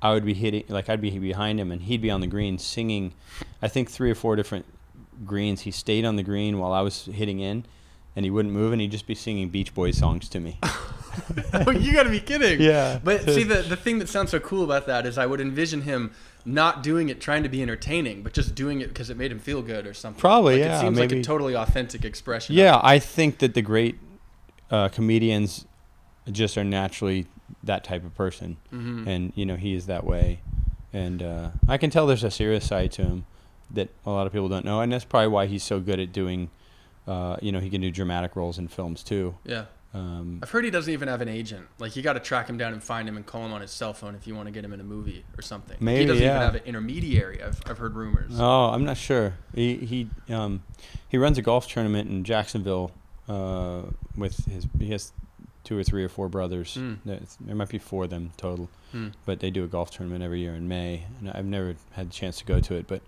Speaker 2: I would be hitting, like I'd be behind him and he'd be on the green singing, I think 3 or 4 different greens. He stayed on the green while I was hitting in, and he wouldn't move, and he'd just be singing Beach Boys songs to me.
Speaker 1: Oh, you gotta be kidding.
Speaker 2: Yeah.
Speaker 1: But see, the thing that sounds so cool about that is I would envision him not doing it trying to be entertaining, but just doing it because it made him feel good or something.
Speaker 2: Probably,
Speaker 1: like,
Speaker 2: yeah.
Speaker 1: It seems
Speaker 2: maybe.
Speaker 1: like a totally authentic expression.
Speaker 2: Yeah, I think that the great comedians just are naturally that type of person. And, you know, he is that way. And I can tell there's a serious side to him that a lot of people don't know. And that's probably why he's so good at doing, you know, he can do dramatic roles in films too.
Speaker 1: Yeah. I've heard he doesn't even have an agent. Like, you got to track him down and find him and call him on his cell phone if you want to get him in a movie or something.
Speaker 2: Maybe,
Speaker 1: he doesn't
Speaker 2: yeah.
Speaker 1: even have an intermediary. I've heard rumors.
Speaker 2: Oh, I'm not sure. He runs a golf tournament in Jacksonville with he has 2 or 3 or 4 brothers. There might be 4 of them total, but they do a golf tournament every year in May, and I've never had the chance to go to it. But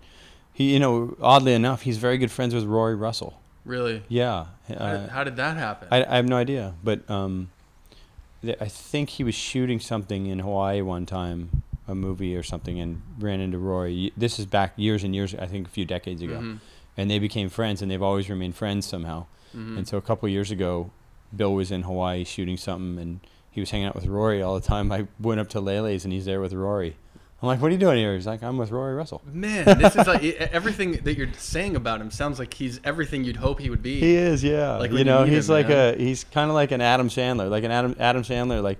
Speaker 2: he, you know, oddly enough, he's very good friends with Rory Russell.
Speaker 1: Really?
Speaker 2: Yeah.
Speaker 1: How did that happen?
Speaker 2: I have no idea, but I think he was shooting something in Hawaii one time, a movie or something, and ran into Rory. This is back years and years, I think a few decades ago, and they became friends, and they've always remained friends somehow. And so a couple of years ago, Bill was in Hawaii shooting something, and he was hanging out with Rory all the time. I went up to Lele's, and he's there with Rory. I'm like, what are you doing here? He's like, I'm with Rory Russell.
Speaker 1: Man, this is like everything that you're saying about him sounds like he's everything you'd hope he would be.
Speaker 2: He is, yeah.
Speaker 1: Like,
Speaker 2: you know, he's
Speaker 1: him,
Speaker 2: like
Speaker 1: you know?
Speaker 2: he's kind of like an Adam Sandler, like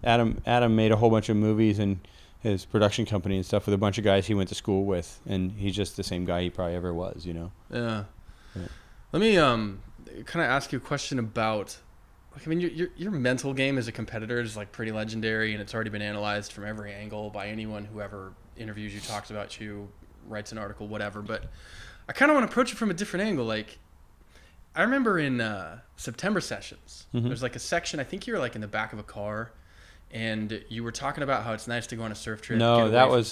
Speaker 2: Adam made a whole bunch of movies and his production company and stuff with a bunch of guys he went to school with, and he's just the same guy he probably ever was, you know.
Speaker 1: Yeah. Let me kind of ask you a question about. I mean, your mental game as a competitor is like pretty legendary, and it's already been analyzed from every angle by anyone who ever interviews you, talks about you, writes an article, whatever. But I kind of want to approach it from a different angle. Like, I remember in September sessions, there's like a section, I think you were like in the back of a car, and you were talking about how it's nice to go on a surf trip.
Speaker 2: No, that was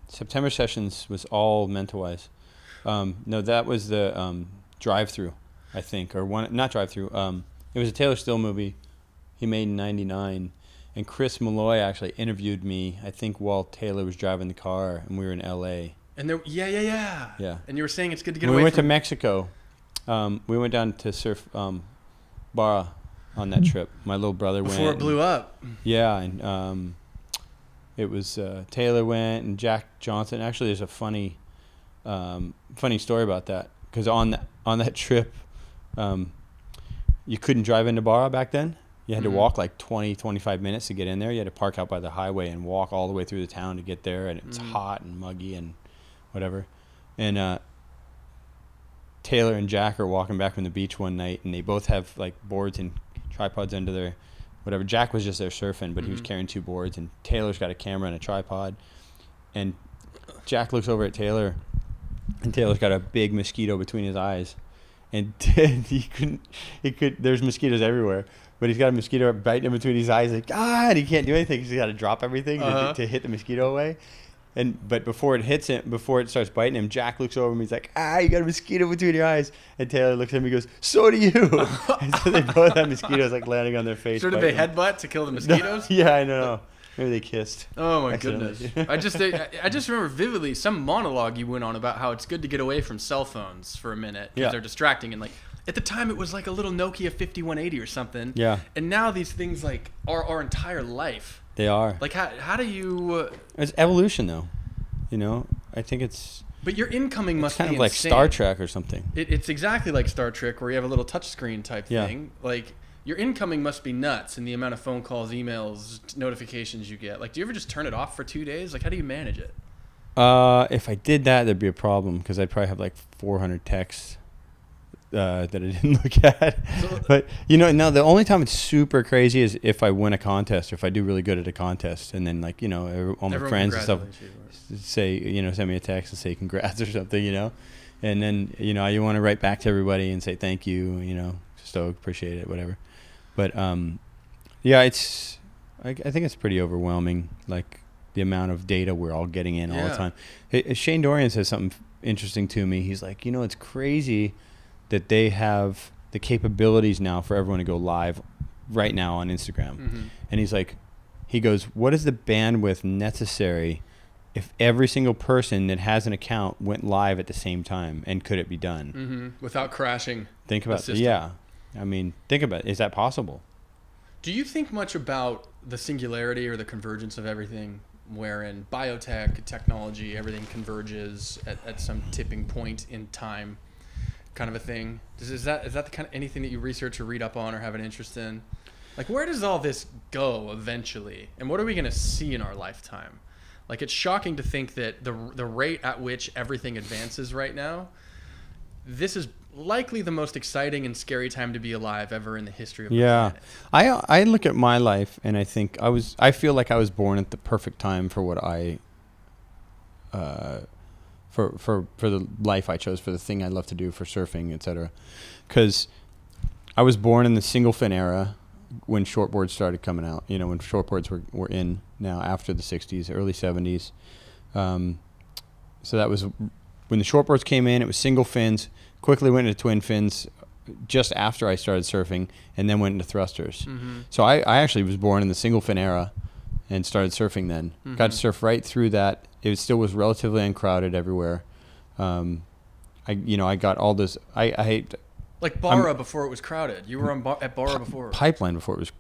Speaker 2: September sessions was all mental-wise. No, that was the drive-through. I think, or one, not drive-through. It was a Taylor Still movie he made in '99, and Chris Malloy actually interviewed me, I think, while Taylor was driving the car, and we were in L.A.
Speaker 1: And there, yeah. And you were saying it's good to get
Speaker 2: when
Speaker 1: away.
Speaker 2: We went to Mexico. We went down to surf Barra on that trip. My little brother went.
Speaker 1: Before it blew up.
Speaker 2: Yeah, and it was Taylor went and Jack Johnson. Actually, there's a funny story about that, because on that trip. You couldn't drive into Barra back then. You had to walk like 20-25 minutes to get in there. You had to park out by the highway and walk all the way through the town to get there, and it's hot and muggy and whatever. And Taylor and Jack are walking back from the beach one night, and they both have like boards and tripods under their whatever. Jack was just there surfing, but he was carrying 2 boards, and Taylor's got a camera and a tripod. And Jack looks over at Taylor, and Taylor's got a big mosquito between his eyes. And there's mosquitoes everywhere, but he's got a mosquito biting him between his eyes, like, and he can't do anything. He's got to drop everything to hit the mosquito away. But before it hits him, before it starts biting him, Jack looks over him. He's like, you got a mosquito between your eyes. And Taylor looks at him and goes, so do you. And so they both have mosquitoes like landing on their face.
Speaker 1: Sort of a headbutt to kill the mosquitoes?
Speaker 2: No, yeah, I know. Maybe they kissed.
Speaker 1: Oh my goodness! I just remember vividly some monologue you went on about how it's good to get away from cell phones for a minute because they're distracting, and like at the time it was like a little Nokia 5180 or something.
Speaker 2: Yeah.
Speaker 1: And now these things like are our entire life.
Speaker 2: They are.
Speaker 1: Like how do you?
Speaker 2: It's evolution, though. You know, I think it's
Speaker 1: But your incoming must be
Speaker 2: kind of like
Speaker 1: insane.
Speaker 2: Star Trek or something.
Speaker 1: It's exactly like Star Trek, where you have a little touchscreen type thing. Like, your incoming must be nuts, and the amount of phone calls, emails, notifications you get. Like, do you ever just turn it off for 2 days? Like, how do you manage it?
Speaker 2: If I did that, there'd be a problem because I'd probably have like 400 texts that I didn't look at. But no, the only time it's super crazy is if I win a contest or if I do really good at a contest, and then like all my friends and stuff say send me a text and say congrats or something, and then you want to write back to everybody and say thank you, stoked, appreciate it, whatever. But yeah, I think it's pretty overwhelming, like the amount of data we're all getting in all the time. Shane Dorian says something interesting to me. He's like, it's crazy that they have the capabilities now for everyone to go live right now on Instagram. Mm-hmm. And he's like, he goes, what is the bandwidth necessary if every single person that has an account went live at the same time, and could it be done?
Speaker 1: Mm-hmm. Without crashing.
Speaker 2: Think about it. Yeah. I mean, think about it. Is that possible?
Speaker 1: Do you think much about the singularity or the convergence of everything, wherein biotech, technology, everything converges at some tipping point in time, kind of a thing? Is that the kind of anything that you research or read up on or have an interest in? Like, where does all this go eventually, and what are we going to see in our lifetime? Like, it's shocking to think that the rate at which everything advances right now, this is likely the most exciting and scary time to be alive ever in the history of the planet.
Speaker 2: I look at my life and I think I feel like I was born at the perfect time for what I for the life I chose, for the thing I love to do, for surfing, etc. Because I was born in the single fin era when shortboards started coming out. When shortboards were in now after the 60s, early 70s. So that was when the shortboards came in. It was single fins. Quickly went into twin fins just after I started surfing, and then went into thrusters. Mm-hmm. So I actually was born in the single fin era and started surfing then. Mm-hmm. Got to surf right through that. It still was relatively uncrowded everywhere. I got all this. I
Speaker 1: like Barra before it was crowded. You were at Barra before.
Speaker 2: Pipeline before it was.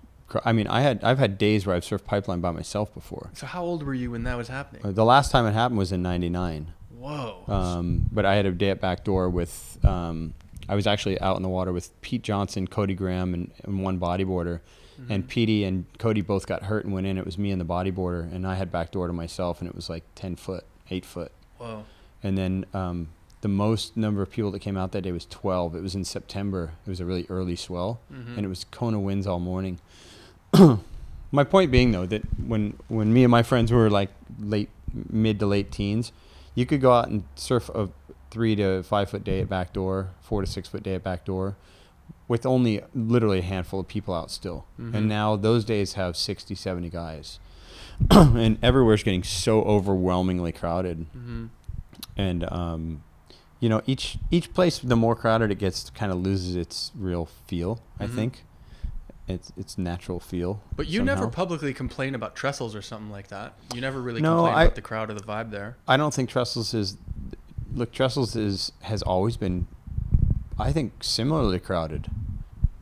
Speaker 2: I've had days where I've surfed Pipeline by myself before.
Speaker 1: So how old were you when that was happening?
Speaker 2: The last time it happened was in '99.
Speaker 1: Whoa.
Speaker 2: But I had a day at Backdoor with, I was actually out in the water with Pete Johnson, Cody Graham, and one bodyboarder. Mm-hmm. And Petey and Cody both got hurt and went in. It was me and the bodyboarder, and I had Backdoor to myself, and it was like 10 foot, 8 foot.
Speaker 1: Whoa. And
Speaker 2: then the most number of people that came out that day was 12. It was in September. It was a really early swell, mm-hmm. and it was Kona winds all morning. My point being, though, that when me and my friends were like mid to late teens, you could go out and surf a 3 to 5 foot day at Backdoor, 4 to 6 foot day at Backdoor, with only literally a handful of people out still. Mm-hmm. And now those days have 60, 70 guys. And everywhere's getting so overwhelmingly crowded. Mm-hmm. And, each place, the more crowded it gets, kind of loses its real feel, mm-hmm. I think. Its natural feel.
Speaker 1: But you never publicly complain about trestles or something like that. You never really complain about the crowd or the vibe there.
Speaker 2: I don't think Trestles is... Look, Trestles has always been, I think, similarly crowded.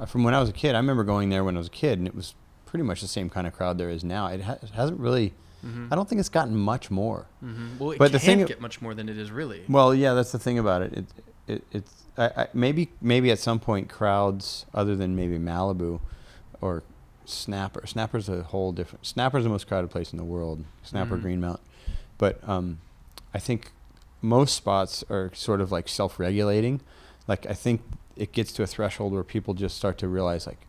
Speaker 2: From when I was a kid, I remember going there when I was a kid, and it was pretty much the same kind of crowd there is now. It hasn't really... Mm-hmm. I don't think it's gotten much more.
Speaker 1: Mm-hmm. Well, it can't get much more than it is really.
Speaker 2: Well, yeah, that's the thing about it. It's maybe at some point crowds, other than maybe Malibu or Snapper. Snapper's a whole different... Snapper's the most crowded place in the world. Snapper, mm-hmm. Greenmount. But I think most spots are sort of like self-regulating. Like, I think it gets to a threshold where people just start to realize, like,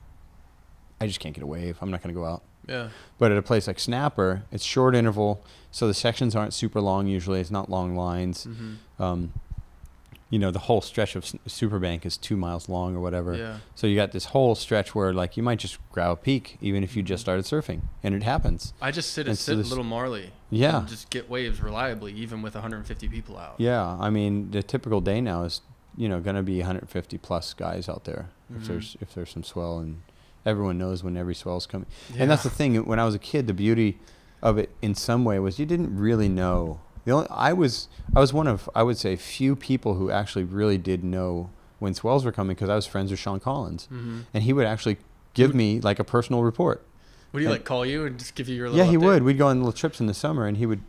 Speaker 2: I just can't get a wave. I'm not going to go out.
Speaker 1: Yeah.
Speaker 2: But at a place like Snapper, it's short interval, so the sections aren't super long usually. It's not long lines. Mm-hmm. The whole stretch of Superbank is 2 miles long or whatever.
Speaker 1: Yeah.
Speaker 2: So you got this whole stretch where, like, you might just grab a peak even if you just started surfing, and it happens.
Speaker 1: I just sit at Little Marley.
Speaker 2: Yeah.
Speaker 1: And just get waves reliably, even with 150 people out.
Speaker 2: Yeah. I mean, the typical day now is, going to be 150 plus guys out there, mm-hmm. if there's some swell, and everyone knows when every swell's coming. Yeah. And that's the thing. When I was a kid, the beauty of it in some way was you didn't really know. I was one of, I would say, few people who actually really did know when swells were coming, because I was friends with Sean Collins, mm-hmm. and he would actually give me like a personal report.
Speaker 1: Would he call you and just give you your little
Speaker 2: Yeah, he
Speaker 1: update?
Speaker 2: would. We'd go on little trips in the summer, and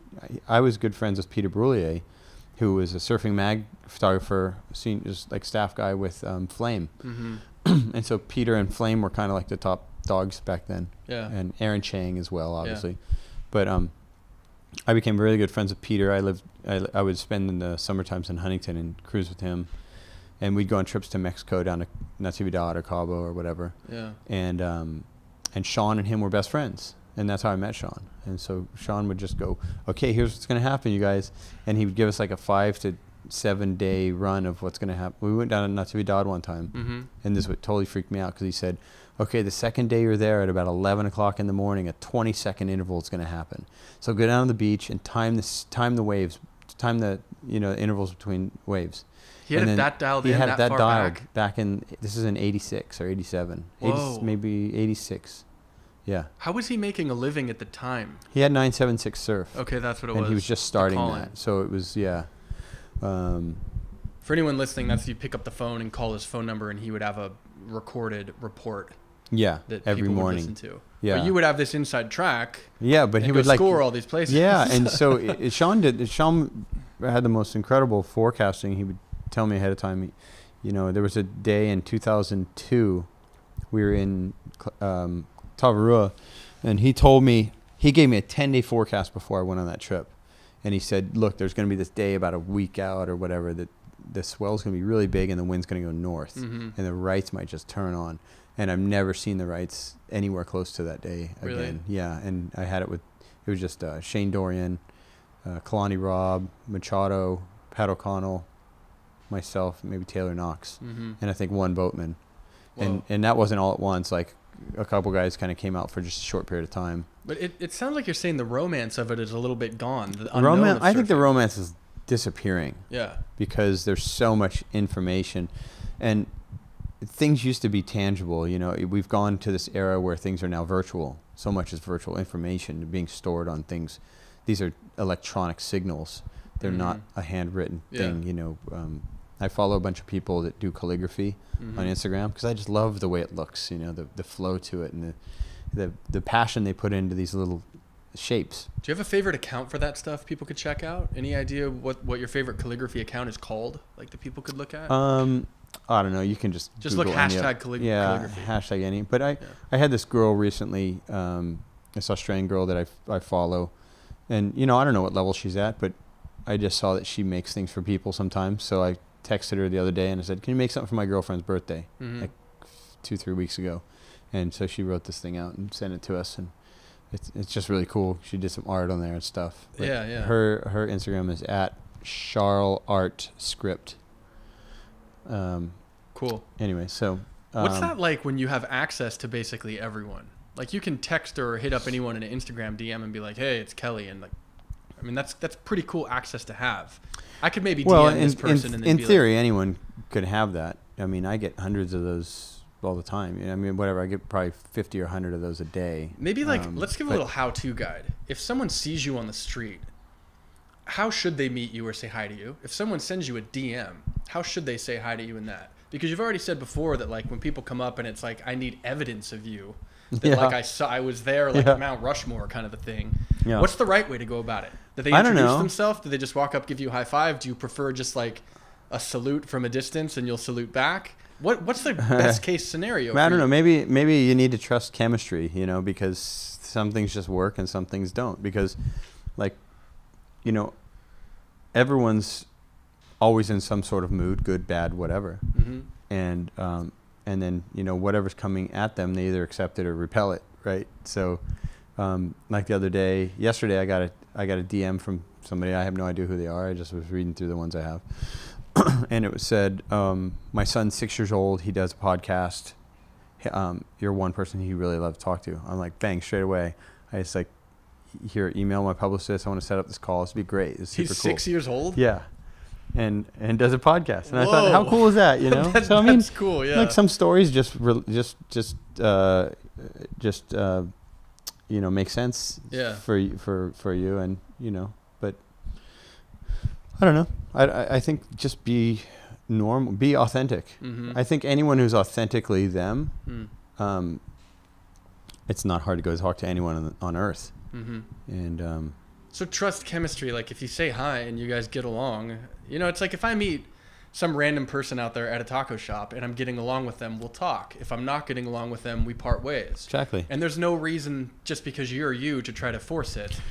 Speaker 2: I was good friends with Peter Brullier, who was a surfing mag photographer, just like staff guy with Flame. And so Peter and Flame were kind of like the top dogs back then.
Speaker 1: Yeah.
Speaker 2: And Aaron Chang as well, obviously. Yeah. But I became really good friends with Peter. I would spend in the summer times in Huntington and cruise with him. And we'd go on trips to Mexico, down to Natividad or Cabo or whatever. Yeah. And Sean and him were best friends. And that's how I met Sean. And so Sean would just go, okay, here's what's going to happen, you guys. And he would give us like a 5 to 7 day run of what's going to happen. We went down to Natividad one time. And this would totally freak me out because he said, okay, the second day you're there at about 11 o'clock in the morning, a 20-second interval is going to happen. So go down to the beach and time the waves, time the intervals between waves.
Speaker 1: He had that dialed in that far back? He had that dialed
Speaker 2: back in, this is in 86 or 87. Maybe 86. Yeah.
Speaker 1: How was he making a living at the time?
Speaker 2: He had 976 Surf.
Speaker 1: Okay, that's what it was.
Speaker 2: And he was just starting that. So it was, yeah.
Speaker 1: For anyone listening, that's you pick up the phone and call his phone number, and he would have a recorded report.
Speaker 2: Yeah,
Speaker 1: that
Speaker 2: every
Speaker 1: people
Speaker 2: morning.
Speaker 1: Would listen to.
Speaker 2: Yeah.
Speaker 1: But you would have this inside track.
Speaker 2: Yeah, but he would like
Speaker 1: score all these places.
Speaker 2: Yeah, and so Sean had the most incredible forecasting. He would tell me ahead of time. There was a day in 2002. We were in Tavarua, and he gave me a 10-day forecast before I went on that trip. And he said, look, there's going to be this day about a week out or whatever that the swell's going to be really big and the wind's going to go north. And the rights might just turn on. And I've never seen the rights anywhere close to that day again.
Speaker 1: Really?
Speaker 2: Yeah, and I had it was just Shane Dorian, Kalani Robb, Machado, Pat O'Connell, myself, maybe Taylor Knox, and I think one boatman. And that wasn't all at once. Like a couple guys kind of came out for just a short period of time.
Speaker 1: But it sounds like you're saying the romance of it is a little bit gone.
Speaker 2: I think the romance is disappearing.
Speaker 1: Yeah.
Speaker 2: Because there's so much information, and things used to be tangible. We've gone to this era where things are now virtual. So much is virtual information being stored on things. These are electronic signals. They're not a handwritten thing. I follow a bunch of people that do calligraphy on Instagram because I just love the way it looks. The flow to it and the passion they put into these little shapes.
Speaker 1: Do you have a favorite account for that stuff people could check out? Any idea what your favorite calligraphy account is called? Like that people could look at?
Speaker 2: I don't know. You can just
Speaker 1: Google look hashtag calligraphy.
Speaker 2: Yeah, hashtag any. But I had this girl recently, this Australian girl that I follow, and I don't know what level she's at, but I just saw that she makes things for people sometimes. So I texted her the other day and I said, "Can you make something for my girlfriend's birthday?" Like 2-3 weeks ago, and so she wrote this thing out and sent it to us, and it's just really cool. She did some art on there and stuff. But
Speaker 1: yeah.
Speaker 2: Her Instagram is @CharlArtScript.
Speaker 1: Cool.
Speaker 2: Anyway, so
Speaker 1: what's that like when you have access to basically everyone? Like you can text or hit up anyone in an Instagram DM and be like, "Hey, it's Kelly," and that's pretty cool access to have. I could maybe DM this person and then
Speaker 2: in theory, anyone could have that. I mean, I get hundreds of those all the time. I mean, whatever. I get probably 50 or 100 of those a day.
Speaker 1: Maybe let's give a little how-to guide. If someone sees you on the street, how should they meet you or say hi to you? If someone sends you a DM, how should they say hi to you in that? Because you've already said before that when people come up and it's like, I need evidence of you. That I was there at Mount Rushmore kind of a thing. Yeah. What's the right way to go about it? Do they introduce themselves? Do they just walk up, give you a high five? Do you prefer just like a salute from a distance and you'll salute back? What's the best case scenario?
Speaker 2: I don't know. Maybe you need to trust chemistry, because some things just work and some things don't. Because everyone's always in some sort of mood, good, bad, whatever. And then whatever's coming at them, they either accept it or repel it, right? So like the other day, yesterday, I got a DM from somebody. I have no idea who they are. I just was reading through the ones I have, and it said, "My son's 6 years old. He does a podcast. You're one person he really loves to talk to." I'm like, bang, straight away. I just here, email my publicist. I want to set up this call. This would be great. It's super cool.
Speaker 1: He's 6 years old?
Speaker 2: Yeah. And does a podcast. And I thought, how cool is that,
Speaker 1: That's cool, yeah.
Speaker 2: Like some stories just make sense for you and, but I don't know. I think just be normal, be authentic. I think anyone who's authentically them, it's not hard to go talk to anyone on earth. And
Speaker 1: So trust chemistry, like if you say hi and you guys get along, you know, it's like if I meet some random person out there at a taco shop and I'm getting along with them, we'll talk. If I'm not getting along with them, we part ways.
Speaker 2: Exactly.
Speaker 1: And there's no reason just because you're you to try to force it.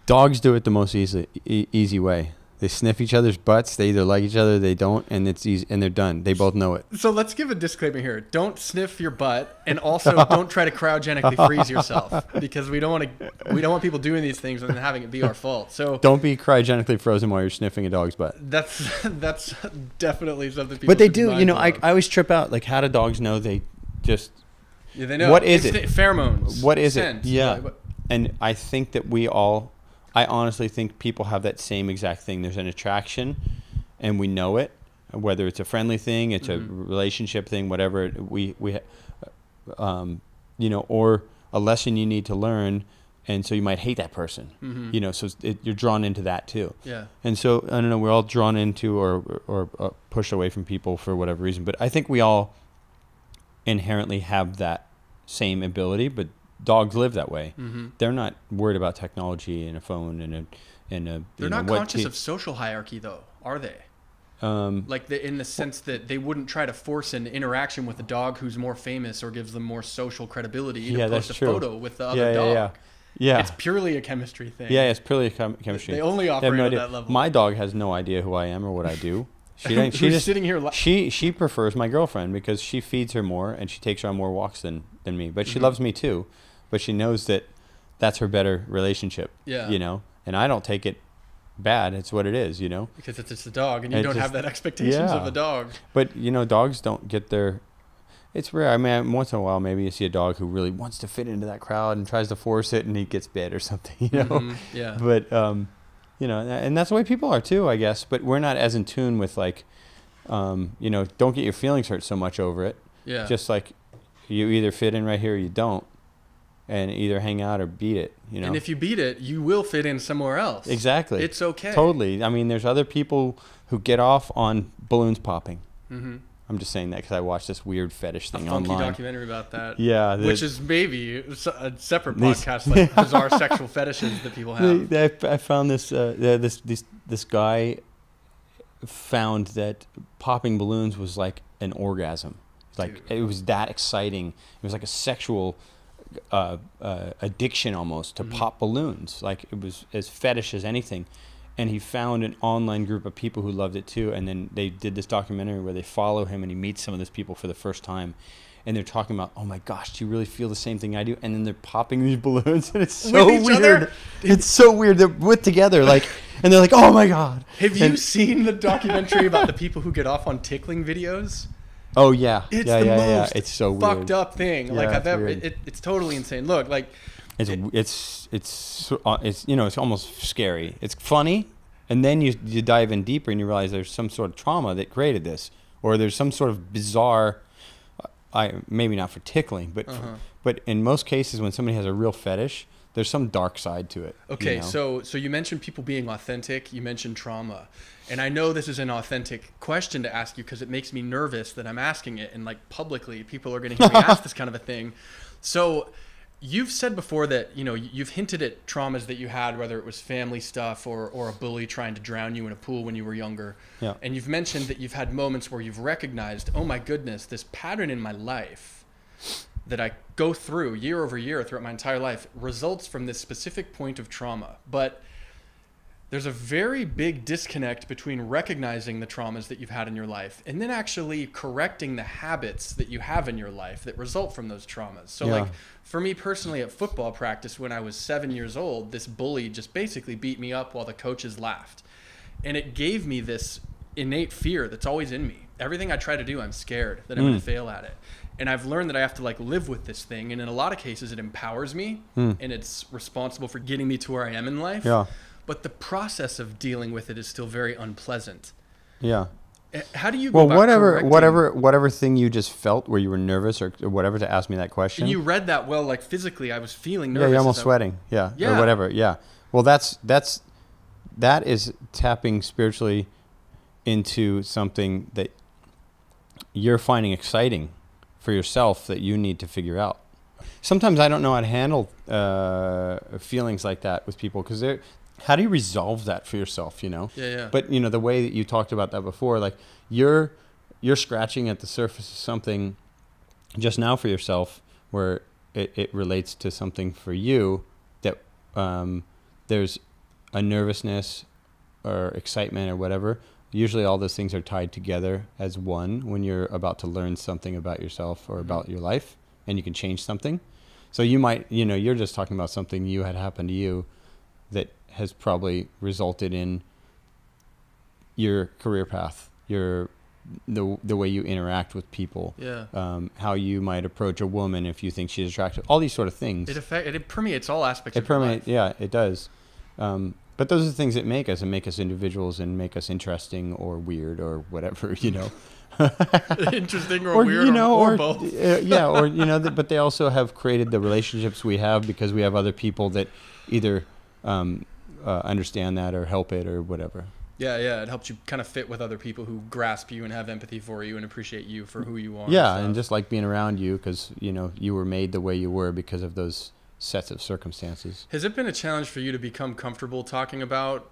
Speaker 2: Dogs do it the most easy way. They sniff each other's butts. They either like each other, they don't, and it's easy, and they're done. They both know it.
Speaker 1: So let's give a disclaimer here. Don't sniff your butt, and also don't try to cryogenically freeze yourself, because we don't want people doing these things and then having it be our fault. So
Speaker 2: don't be cryogenically frozen while you're sniffing a dog's butt.
Speaker 1: That's definitely something people.
Speaker 2: But they do. You know, I always trip out. Like, how do dogs know? They just.
Speaker 1: Yeah, they know.
Speaker 2: What is it?
Speaker 1: Pheromones.
Speaker 2: What is
Speaker 1: scent.
Speaker 2: it? Yeah. And I think that I honestly think people have that same exact thing. There's an attraction, and we know it, whether it's a friendly thing, it's a relationship thing, whatever. You know, or a lesson you need to learn, and so you might hate that person. You know, so you're drawn into that too.
Speaker 1: Yeah.
Speaker 2: And so I don't know, we're all drawn into or pushed away from people for whatever reason, but I think we all inherently have that same ability, but dogs live that way. They're not worried about technology and a phone and a.
Speaker 1: They're not conscious of social hierarchy, though, are they? Like in the sense that they wouldn't try to force an interaction with a dog who's more famous or gives them more social credibility to post a photo with the other dog. Yeah, it's purely a chemistry thing.
Speaker 2: Yeah, it's purely a chemistry.
Speaker 1: They only operate at that level.
Speaker 2: My dog has no idea who I am or what I do. She just sitting here. She prefers my girlfriend because she feeds her more and she takes her on more walks than me. But she loves me too. But she knows that that's her better relationship. Yeah. You know, and I don't take it bad. It's what it is. You know,
Speaker 1: because it's just a dog, and you don't have that expectations of a dog.
Speaker 2: But you know, dogs don't get their. It's rare. I mean, once in a while, maybe you see a dog who really wants to fit into that crowd and tries to force it, and he gets bit or something. You know.
Speaker 1: Yeah.
Speaker 2: But you know, and that's the way people are too, I guess. But we're not as in tune with like, you know, don't get your feelings hurt so much over it. Yeah. Just like, you either fit in right here or you don't. And either hang out or beat it, you know.
Speaker 1: And if you beat it, you will fit in somewhere else.
Speaker 2: Exactly.
Speaker 1: It's okay.
Speaker 2: Totally. I mean, there's other people who get off on balloons popping. I'm just saying that because I watched this weird fetish thing online.
Speaker 1: A funky documentary about that.
Speaker 2: Yeah.
Speaker 1: Which is maybe a separate podcast, like bizarre sexual fetishes that people have.
Speaker 2: I found this guy found that popping balloons was like an orgasm. Like, it was that exciting. It was like a sexual addiction almost to pop balloons. Like, it was as fetish as anything. And he found an online group of people who loved it too, and then they did this documentary where they follow him and he meets some of those people for the first time, and they're talking about, oh my gosh, do you really feel the same thing I do? And then they're popping these balloons, and it's so weird. It's so weird. They're put together, like, and they're like, oh my god.
Speaker 1: Have you seen the documentary about the people who get off on tickling videos?
Speaker 2: Oh yeah,
Speaker 1: it's the most
Speaker 2: it's so
Speaker 1: fucked up thing. Like, I've ever. It's totally insane. Look, like,
Speaker 2: it's you know, it's almost scary. It's funny, and then you dive in deeper and you realize there's some sort of trauma that created this, or there's some sort of bizarre. Maybe not for tickling, but but in most cases when somebody has a real fetish, there's some dark side to it.
Speaker 1: Okay,
Speaker 2: you know?
Speaker 1: so you mentioned people being authentic. You mentioned trauma. And I know this is an authentic question to ask you because it makes me nervous that I'm asking it, and like publicly people are going to hear me ask this kind of a thing. So you've said before that, you know, you've hinted at traumas that you had, whether it was family stuff or a bully trying to drown you in a pool when you were younger. Yeah. And you've mentioned that you've had moments where you've recognized, oh my goodness, this pattern in my life that I go through year over year throughout my entire life results from this specific point of trauma. But there's a very big disconnect between recognizing the traumas that you've had in your life and then actually correcting the habits that you have in your life that result from those traumas. So like for me personally at football practice when I was 7 years old, this bully just basically beat me up while the coaches laughed. And it gave me this innate fear that's always in me. Everything I try to do, I'm scared that I'm going to fail at it. And I've learned that I have to like live with this thing. And in a lot of cases, it empowers me and it's responsible for getting me to where I am in life. Yeah. But the process of dealing with it is still very unpleasant.
Speaker 2: Yeah.
Speaker 1: How do you go about
Speaker 2: whatever thing you just felt where you were nervous or whatever to ask me that question?
Speaker 1: And you read that well, like physically, I was feeling nervous.
Speaker 2: Yeah, you're almost sweating. Yeah. Or whatever. Yeah. Well, that is tapping spiritually into something that you're finding exciting for yourself that you need to figure out. Sometimes I don't know how to handle feelings like that with people because how do you resolve that for yourself, you know?
Speaker 1: Yeah.
Speaker 2: But, you know, the way that you talked about that before, like you're scratching at the surface of something just now for yourself where it relates to something for you that there's a nervousness or excitement or whatever. Usually all those things are tied together as one when you're about to learn something about yourself or about your life, and you can change something. So you might, you know, you're just talking about something you had happened to you that has probably resulted in your career path, the way you interact with people, how you might approach a woman if you think she's attractive, all these sort of things.
Speaker 1: It permeates all aspects of your life.
Speaker 2: Yeah, it does. But those are the things that make us individuals and make us interesting or weird or whatever, you know.
Speaker 1: Interesting or weird, you know, or both.
Speaker 2: Or, you know, but they also have created the relationships we have because we have other people that either understand that or help it or whatever.
Speaker 1: Yeah, it helps you kind of fit with other people who grasp you and have empathy for you and appreciate you for who you are.
Speaker 2: Yeah, and just like being around you because, you know, you were made the way you were because of those sets of circumstances.
Speaker 1: Has it been a challenge for you to become comfortable talking about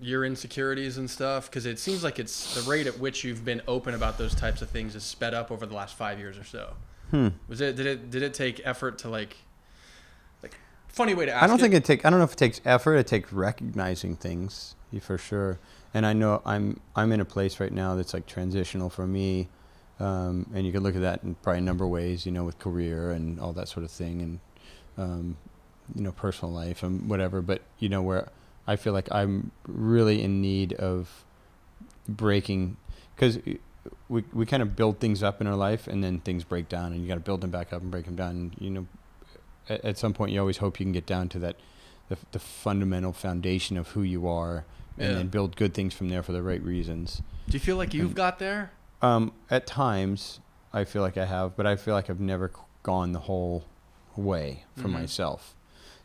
Speaker 1: your insecurities and stuff? Because it seems like it's the rate at which you've been open about those types of things is sped up over the last 5 years or so. Did it take effort to like funny way to ask?
Speaker 2: I don't know if it takes effort. It takes recognizing things for sure. And I know I'm in a place right now that's like transitional for me. And you can look at that in probably a number of ways, you know, with career and all that sort of thing, and you know, personal life and whatever. But you know, where I feel like I'm really in need of breaking, because we kind of build things up in our life and then things break down, and you got to build them back up and break them down. And, you know, at some point you always hope you can get down to that, the fundamental foundation of who you are, and then build good things from there for the right reasons.
Speaker 1: Do you feel like you've got there?
Speaker 2: At times I feel like I have, but I feel like I've never gone the whole way for myself.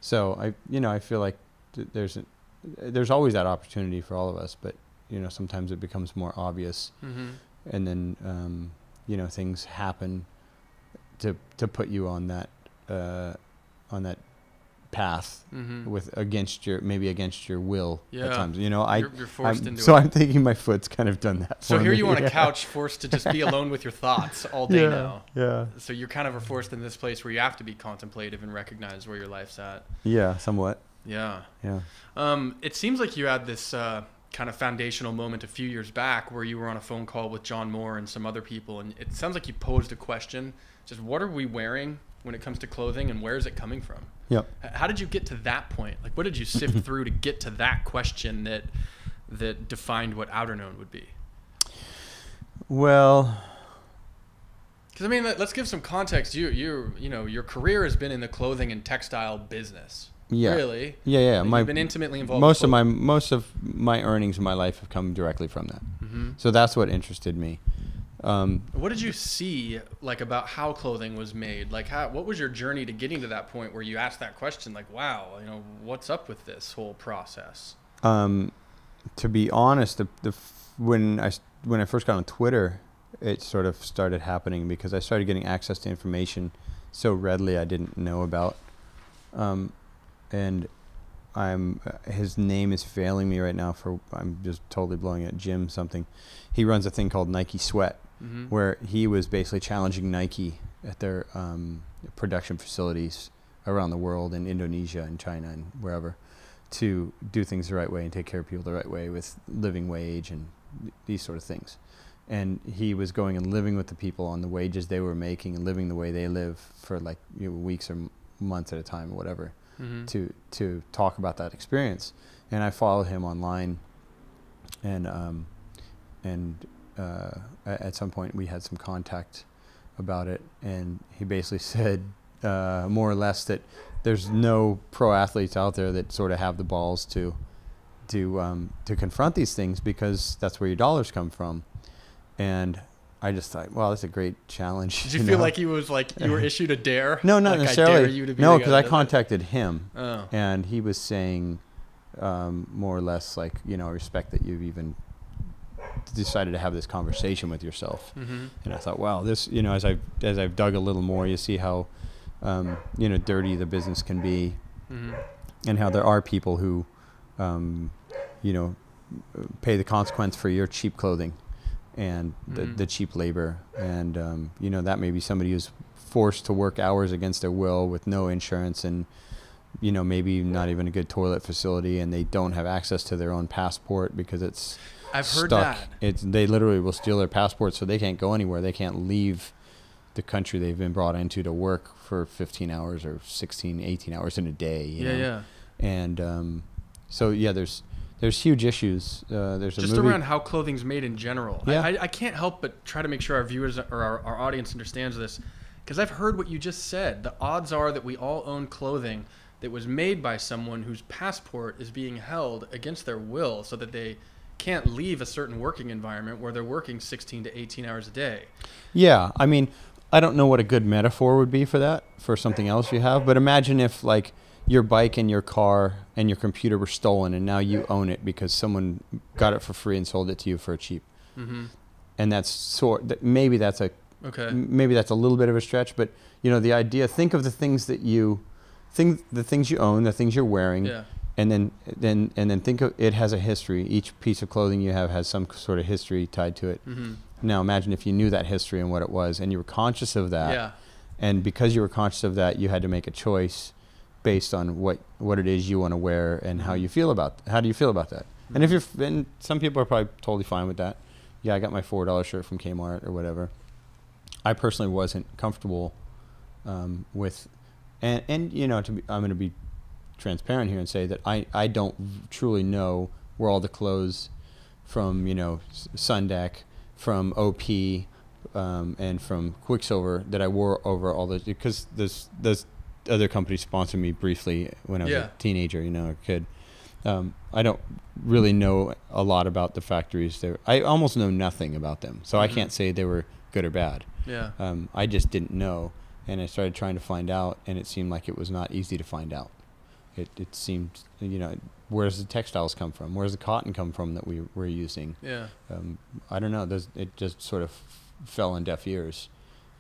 Speaker 2: So I feel like there's always that opportunity for all of us, but you know, sometimes it becomes more obvious, and then you know, things happen to put you on that path against your will at times. You know,
Speaker 1: you're forced into it.
Speaker 2: So I'm thinking my foot's kind of done that.
Speaker 1: So here you on a couch, forced to just be alone with your thoughts all day now.
Speaker 2: Yeah.
Speaker 1: So you're kind of forced in this place where you have to be contemplative and recognize where your life's at.
Speaker 2: Yeah, somewhat.
Speaker 1: Yeah.
Speaker 2: Yeah.
Speaker 1: It seems like you had this kind of foundational moment a few years back where you were on a phone call with John Moore and some other people, and it sounds like you posed a question, just what are we wearing when it comes to clothing, and where is it coming from?
Speaker 2: Yep.
Speaker 1: How did you get to that point? Like, what did you sift through to get to that question that defined what outer known would be?
Speaker 2: Well,
Speaker 1: because I mean, let's give some context. You know, your career has been in the clothing and textile business.
Speaker 2: Yeah.
Speaker 1: Really?
Speaker 2: Yeah.
Speaker 1: You've been intimately involved.
Speaker 2: Most of my earnings in my life have come directly from that. So that's what interested me.
Speaker 1: What did you see like about how clothing was made? Like, what was your journey to getting to that point where you asked that question? Like, wow, you know, what's up with this whole process?
Speaker 2: To be honest, when I first got on Twitter, it sort of started happening because I started getting access to information so readily I didn't know about. And his name is failing me right now I'm just totally blowing it. Jim something. He runs a thing called Nike Sweat, where he was basically challenging Nike at their production facilities around the world, in Indonesia and China and wherever, to do things the right way and take care of people the right way with living wage and these sort of things. And he was going and living with the people on the wages they were making and living the way they live for like, you know, weeks or months at a time or whatever, to talk about that experience. And I followed him online, and at some point we had some contact about it, and he basically said more or less that there's no pro athletes out there that sort of have the balls to confront these things because that's where your dollars come from. And I just thought, wow, that's a great challenge.
Speaker 1: Did you feel like he was like, you were issued a dare?
Speaker 2: No, not
Speaker 1: like,
Speaker 2: necessarily.
Speaker 1: I dare you to be
Speaker 2: no,
Speaker 1: the
Speaker 2: because
Speaker 1: guy
Speaker 2: I
Speaker 1: that
Speaker 2: contacted him,
Speaker 1: Oh.
Speaker 2: and he was saying more or less like, you know, respect that you've even decided to have this conversation with yourself. And I thought, wow, this, you know, as I've dug a little more, you see how you know, dirty the business can be, and how there are people who you know, pay the consequence for your cheap clothing and the cheap labor. And, you know, that may be somebody who's forced to work hours against their will with no insurance and, you know, maybe not even a good toilet facility, and they don't have access to their own passport because it's
Speaker 1: heard
Speaker 2: stuck.
Speaker 1: that.
Speaker 2: They literally will steal their passport so they can't go anywhere. They can't leave the country they've been brought into to work for 15 hours or 16, 18 hours in a day. You know?
Speaker 1: Yeah.
Speaker 2: And so, yeah, there's huge issues. There's
Speaker 1: just
Speaker 2: a movie
Speaker 1: around how clothing's made in general.
Speaker 2: Yeah.
Speaker 1: I can't help but try to make sure our viewers or our audience understands this, because I've heard what you just said. The odds are that we all own clothing that was made by someone whose passport is being held against their will so that they can't leave a certain working environment where they're working 16 to 18 hours a day.
Speaker 2: Yeah, I mean, I don't know what a good metaphor would be for that, for something else you have, but imagine if, like, your bike and your car and your computer were stolen and now you own it because someone got it for free and sold it to you for cheap.
Speaker 1: Mm-hmm.
Speaker 2: And maybe that's a little bit of a stretch, but, you know, the idea, think of the things that you own, the things you're wearing,
Speaker 1: Yeah.
Speaker 2: and then think of it has a history. Each piece of clothing you have has some sort of history tied to it.
Speaker 1: Mm-hmm.
Speaker 2: Now imagine if you knew that history and what it was, and you were conscious of that.
Speaker 1: Yeah.
Speaker 2: And because you were conscious of that, you had to make a choice based on what it is you want to wear and how do you feel about that. Mm-hmm. And some people are probably totally fine with that. Yeah, I got my $4 shirt from Kmart or whatever. I personally wasn't comfortable with, and you know, I'm going to be transparent here and say that I don't truly know where all the clothes from, you know, Sundeck, from OP, and from Quicksilver that I wore over all those, because there's other companies sponsored me briefly when I was a teenager, you know, a kid. I don't really know a lot about the factories there. I almost know nothing about them, so I can't say they were good or bad.
Speaker 1: Yeah.
Speaker 2: I just didn't know, and I started trying to find out, and it seemed like it was not easy to find out. It seemed, you know, where does the textiles come from? Where does the cotton come from that we were using?
Speaker 1: Yeah.
Speaker 2: I don't know. It just sort of fell on deaf ears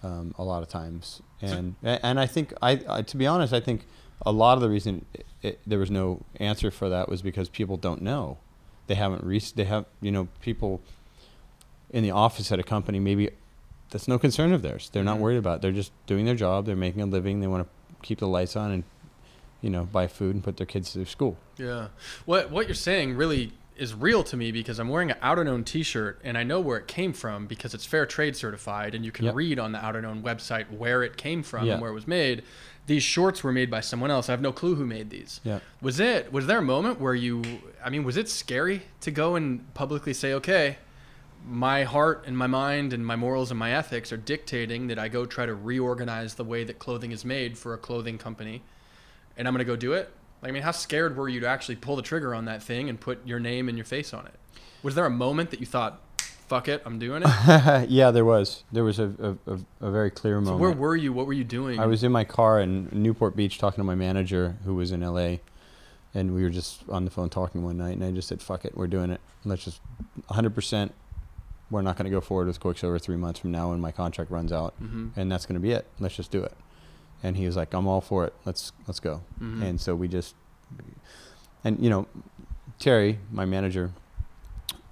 Speaker 2: a lot of times. And I think, to be honest, I think a lot of the reason there was no answer for that was because people don't know. They haven't you know, people in the office at a company, maybe that's no concern of theirs. They're not worried about it. They're just doing their job. They're making a living. They want to keep the lights on and, you know, buy food and put their kids through school.
Speaker 1: Yeah. What you're saying really is real to me, because I'm wearing an Outerknown t-shirt and I know where it came from because it's fair trade certified, and you can read on the Outerknown website where it came from and where it was made. These shorts were made by someone else. I have no clue who made these. Yeah. Was there a moment where was it scary to go and publicly say, okay, my heart and my mind and my morals and my ethics are dictating that I go try to reorganize the way that clothing is made for a clothing company, and I'm going to go do it? I mean, how scared were you to actually pull the trigger on that thing and put your name and your face on it? Was there a moment that you thought, fuck it, I'm doing it?
Speaker 2: Yeah, there was. There was a very clear moment.
Speaker 1: So where were you? What were you doing?
Speaker 2: I was in my car in Newport Beach talking to my manager who was in LA, and we were just on the phone talking one night, and I just said, fuck it, we're doing it. Let's just 100%, we're not going to go forward with Quicksilver 3 months from now when my contract runs out, and that's going to be it. Let's just do it. And he was like, I'm all for it. Let's go. Mm-hmm. And so we just, and, you know, Terry, my manager,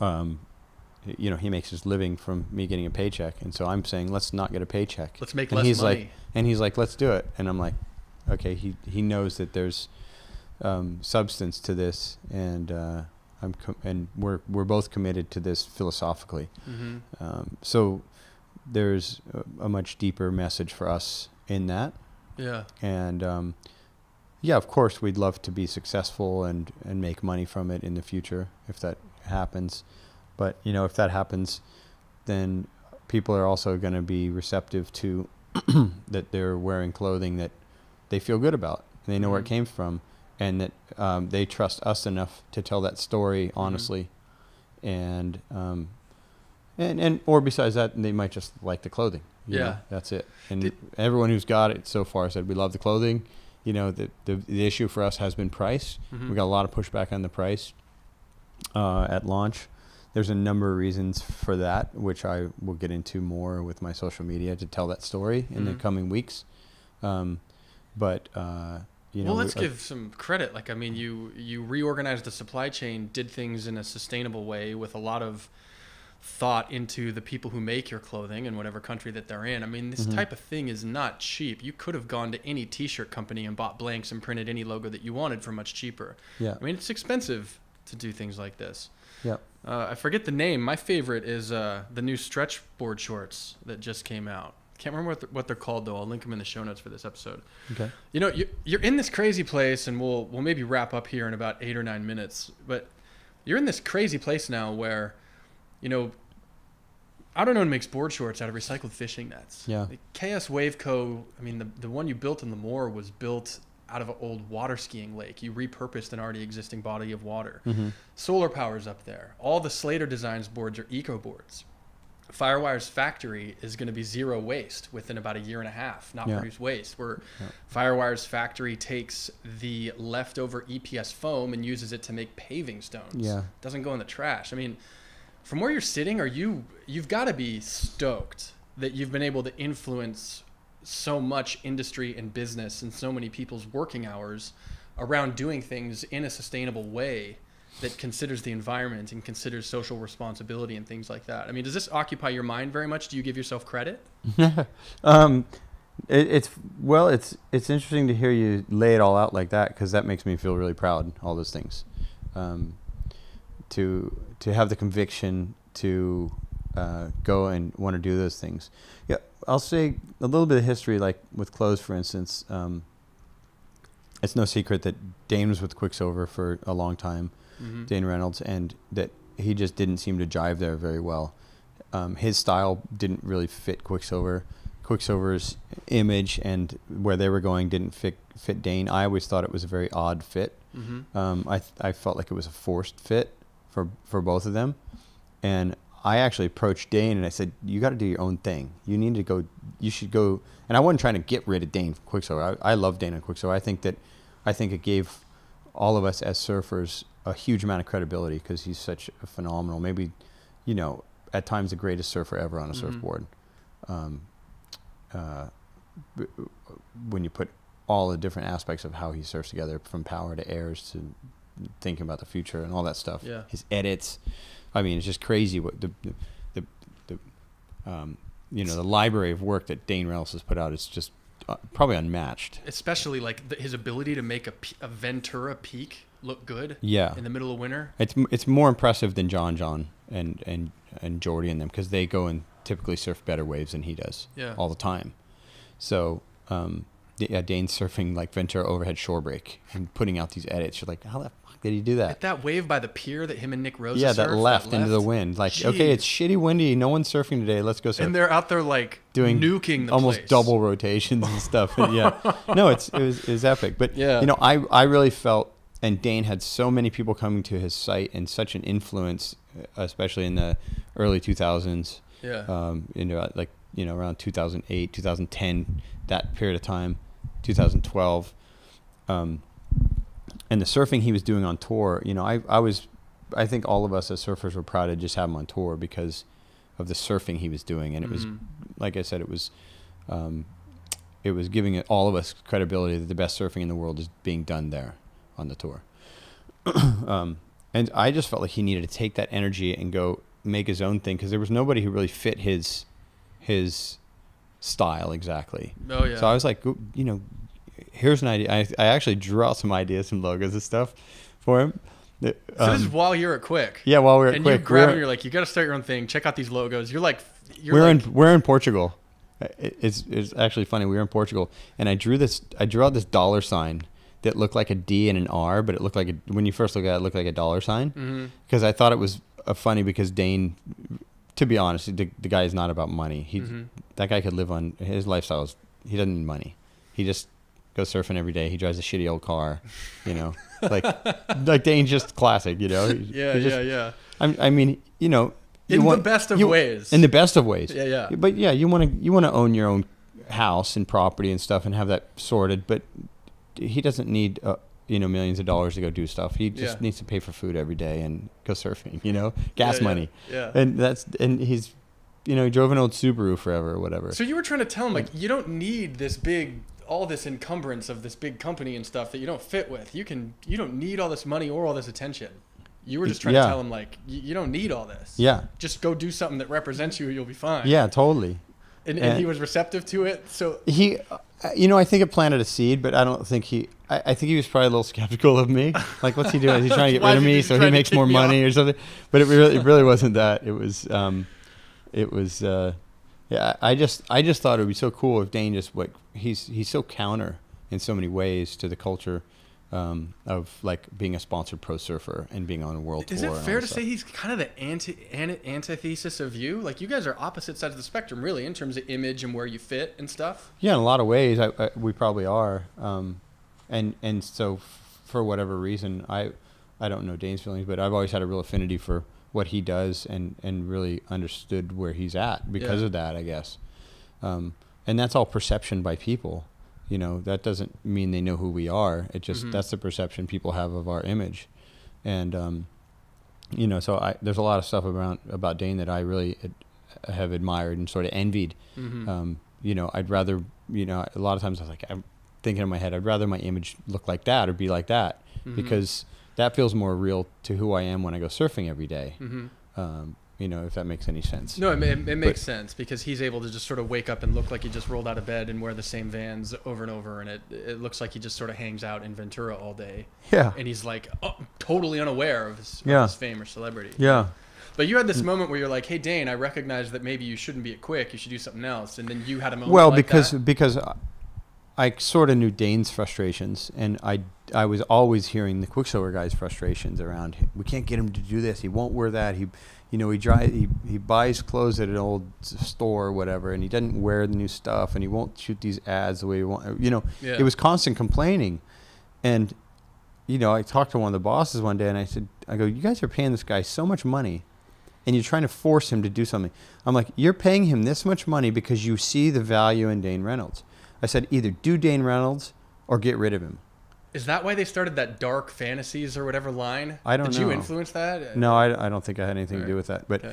Speaker 2: you know, he makes his living from me getting a paycheck. And so I'm saying, let's not get a paycheck.
Speaker 1: Let's make less money.
Speaker 2: And he's like, let's do it. And I'm like, okay, he knows that there's substance to this, and and we're both committed to this philosophically. Mm-hmm. So there's a much deeper message for us in that.
Speaker 1: Yeah.
Speaker 2: And yeah, of course, we'd love to be successful and make money from it in the future if that happens. But, you know, if that happens, then people are also going to be receptive to that they're wearing clothing that they feel good about, and they know where it came from, and that they trust us enough to tell that story honestly. And or besides that, they might just like the clothing. You know, that's it. And everyone who's got it so far said, we love the clothing. You know, the issue for us has been price. We got a lot of pushback on the price at launch. There's a number of reasons for that, which I will get into more with my social media to tell that story in the coming weeks. But You know,
Speaker 1: well, let's give some credit. Like, I mean, you reorganized the supply chain, did things in a sustainable way with a lot of thought into the people who make your clothing in whatever country that they're in. I mean, this type of thing is not cheap. You could have gone to any t-shirt company and bought blanks and printed any logo that you wanted for much cheaper.
Speaker 2: Yeah.
Speaker 1: I mean, it's expensive to do things like this.
Speaker 2: Yeah.
Speaker 1: I forget the name. My favorite is the new stretch board shorts that just came out. Can't remember what they're called, though. I'll link them in the show notes for this episode. Okay. You know, you're in this crazy place, and we'll maybe wrap up here in about 8 or 9 minutes. But you're in this crazy place now where, you know, I don't know who makes board shorts out of recycled fishing nets.
Speaker 2: Yeah.
Speaker 1: The KS Wave Co., I mean, the one you built in the Moor was built out of an old water skiing lake. You repurposed an already existing body of water. Solar power's up there. All the Slater Designs boards are eco boards. Firewire's factory is going to be zero waste within about a year and a half, not produce waste. Firewire's factory takes the leftover EPS foam and uses it to make paving stones.
Speaker 2: Yeah.
Speaker 1: It doesn't go in the trash. I mean, from where you're sitting, you've got to be stoked that you've been able to influence so much industry and business and so many people's working hours around doing things in a sustainable way that considers the environment and considers social responsibility and things like that. I mean, does this occupy your mind very much? Do you give yourself credit?
Speaker 2: It's interesting to hear you lay it all out like that, because that makes me feel really proud. All those things, to have the conviction to go and want to do those things. Yeah, I'll say a little bit of history, like with clothes, for instance. It's no secret that Dane was with Quicksilver for a long time. Dane Reynolds, and that he just didn't seem to jive there very well. His style didn't really fit Quicksilver. Quicksilver's image and where they were going didn't fit Dane. I always thought it was a very odd fit. I felt like it was a forced fit for both of them. And I actually approached Dane and I said, you got to do your own thing. You should go. And I wasn't trying to get rid of Dane from Quicksilver. I love Dane and Quicksilver. I think it gave all of us as surfers a huge amount of credibility, because he's such a phenomenal, maybe, you know, at times the greatest surfer ever on a surfboard. When you put all the different aspects of how he surfs together, from power to airs to thinking about the future and all that stuff. Yeah. His edits, I mean, it's just crazy what the library of work that Dane Reynolds has put out is just probably unmatched.
Speaker 1: Especially like his ability to make a Ventura Peak look good.
Speaker 2: Yeah.
Speaker 1: In the middle of winter.
Speaker 2: It's more impressive than John and Jordy and them, because they go and typically surf better waves than he does. Yeah. All the time. So Dane's surfing like Ventura overhead shore break and putting out these edits. You're like, how the fuck did he do that?
Speaker 1: At that wave by the pier that him and Nick Rose
Speaker 2: that left into the wind. Like, jeez. Okay, it's shitty windy. No one's surfing today. Let's go surf.
Speaker 1: And they're out there like doing nuking the
Speaker 2: almost
Speaker 1: place.
Speaker 2: Double rotations and stuff. And no, it was epic. But you know, I really felt, and Dane had so many people coming to his site and such an influence, especially in the early 2000s. Yeah. Around 2008, 2010, that period of time, 2012. And the surfing he was doing on tour, you know, I think all of us as surfers were proud to just have him on tour because of the surfing he was doing. And it was, like I said, it was giving all of us credibility that the best surfing in the world is being done there on the tour. And I just felt like he needed to take that energy and go make his own thing, because there was nobody who really fit his style exactly. Oh yeah. So I was like, you know, here's an idea. I actually drew out some ideas, some logos and stuff for him.
Speaker 1: So this is while you're at Quick.
Speaker 2: Yeah, while we're at Quick.
Speaker 1: And you grab him, you're like, you got to start your own thing. Check out these logos.
Speaker 2: We're in Portugal. It's actually funny. We were in Portugal, and I drew out this dollar sign that looked like a D and an R, but it looked like when you first look at it, it looked like a dollar sign. Because I thought it was funny, because Dane, to be honest, the guy is not about money. That guy could live on his lifestyle. He doesn't need money. He just goes surfing every day. He drives a shitty old car, you know, like Dane's just classic, you know.
Speaker 1: Yeah.
Speaker 2: I mean, you know,
Speaker 1: in the best of ways.
Speaker 2: In the best of ways.
Speaker 1: Yeah.
Speaker 2: But yeah, you want to own your own house and property and stuff and have that sorted. But he doesn't need millions of dollars to go do stuff. He just needs to pay for food every day and go surfing. You know, gas money. Yeah. And he's, you know, he drove an old Subaru forever or whatever.
Speaker 1: So you were trying to tell him, like, you don't need this big all this encumbrance of this big company and stuff that you don't fit with. You don't need all this money or all this attention. You were just trying to tell him, like, you don't need all this.
Speaker 2: Yeah.
Speaker 1: Just go do something that represents you. You'll be fine.
Speaker 2: Yeah, totally.
Speaker 1: And he was receptive to it. So
Speaker 2: he, I think it planted a seed, but I don't think I think he was probably a little skeptical of me. Like, what's he doing? He's trying to get rid of me so he makes more money or something. But it really wasn't that. It was, yeah. I just thought it would be so cool if Dane just he's so counter in so many ways to the culture. Of like being a sponsored pro surfer and being on a world tour.
Speaker 1: Is it fair to say he's kind of the antithesis of you? Like, you guys are opposite sides of the spectrum, really, in terms of image and where you fit and stuff.
Speaker 2: Yeah, in a lot of ways, we probably are. And so for whatever reason, I don't know Dane's feelings, but I've always had a real affinity for what he does and really understood where he's at because of that, I guess. And that's all perception by people. You know, that doesn't mean they know who we are. It just, that's the perception people have of our image. And, you know, so there's a lot of stuff about Dane that I really have admired and sort of envied. You know, I'd rather, you know, a lot of times I was like, I'm thinking in my head, I'd rather my image look like that or be like that because that feels more real to who I am when I go surfing every day. You know, if that makes any sense.
Speaker 1: No, it makes sense because he's able to just sort of wake up and look like he just rolled out of bed and wear the same Vans over and over. And it looks like he just sort of hangs out in Ventura all day. Yeah. And he's like totally unaware of his fame or celebrity.
Speaker 2: Yeah.
Speaker 1: But you had this moment where you're like, hey, Dane, I recognize that maybe you shouldn't be at Quick. You should do something else. And then you had a moment
Speaker 2: because I sort of knew Dane's frustrations, and I was always hearing the Quicksilver guy's frustrations around, we can't get him to do this. He won't wear that. He buys clothes at an old store or whatever, and he doesn't wear the new stuff, and he won't shoot these ads the way he wants. You know, it was constant complaining. And, you know, I talked to one of the bosses one day, and I go, you guys are paying this guy so much money, and you're trying to force him to do something. I'm like, you're paying him this much money because you see the value in Dane Reynolds. I said, either do Dane Reynolds or get rid of him.
Speaker 1: Is that why they started that Dark Fantasies or whatever line?
Speaker 2: I don't know.
Speaker 1: Did you influence that?
Speaker 2: No, I don't think I had anything to do with that. But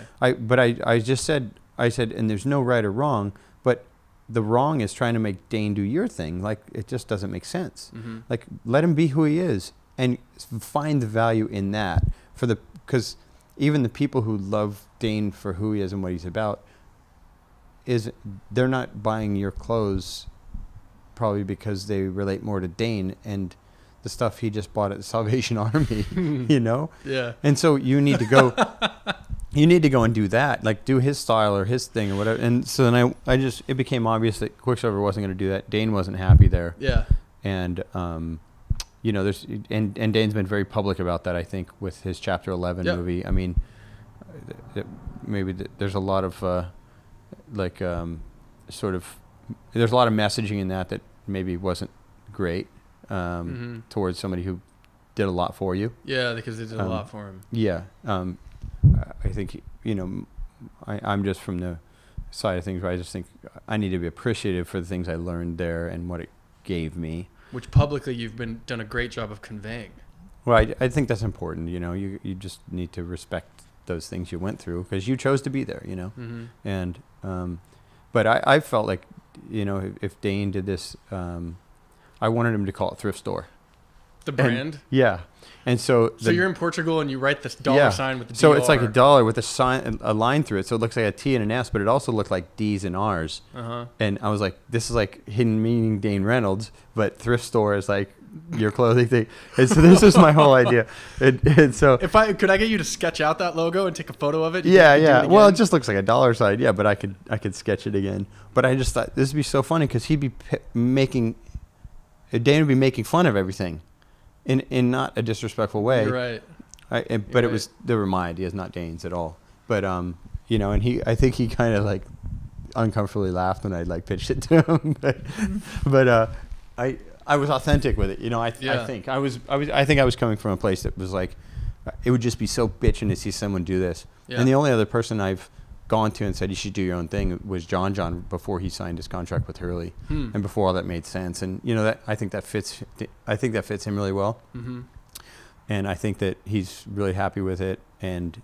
Speaker 2: I just said, and there's no right or wrong, but the wrong is trying to make Dane do your thing. Like, it just doesn't make sense. Like, let him be who he is and find the value in that because even the people who love Dane for who he is and what he's about, they're not buying your clothes probably because they relate more to Dane and the stuff he just bought at the Salvation Army, you know?
Speaker 1: Yeah.
Speaker 2: And so you need to go and do that, like do his style or his thing or whatever. And so then it became obvious that Quicksilver wasn't going to do that. Dane wasn't happy there.
Speaker 1: Yeah.
Speaker 2: And, you know, and Dane's been very public about that, I think, with his Chapter 11 movie. I mean, there's a lot of, there's a lot of messaging in that maybe wasn't great. Towards somebody who did a lot for you.
Speaker 1: Yeah, because they did a lot for him.
Speaker 2: Yeah. I think, you know, I'm just from the side of things where I just think I need to be appreciative for the things I learned there and what it gave me.
Speaker 1: Which publicly you've done a great job of conveying.
Speaker 2: Well, I think that's important. You know, you just need to respect those things you went through because you chose to be there, you know. And, but I felt like, you know, if Dane did this, I wanted him to call it Thrift Store.
Speaker 1: The brand?
Speaker 2: Yeah. And so
Speaker 1: you're in Portugal and you write this dollar sign with the DR.
Speaker 2: So it's like a dollar with a line through it. So it looks like a T and an S, but it also looked like D's and R's. And I was like, this is like hidden meaning Dane Reynolds, but Thrift Store is like your clothing thing. And so this is my whole idea. And so
Speaker 1: could I get you to sketch out that logo and take a photo of it?
Speaker 2: Yeah. Well, it just looks like a dollar sign. Yeah, but I could sketch it again. But I just thought this would be so funny because he'd be Dane would be making fun of everything in not a disrespectful way.
Speaker 1: You're right.
Speaker 2: But they were my ideas, not Dane's at all. But, you know, and I think he kind of like uncomfortably laughed when I like pitched it to him. but I was authentic with it. You know, I think I was coming from a place that was like, it would just be so bitching to see someone do this. Yeah. And the only other person I've gone to and said you should do your own thing was John before he signed his contract with Hurley and before all that made sense. And you know, that I think that fits him really well. And I think that he's really happy with it. And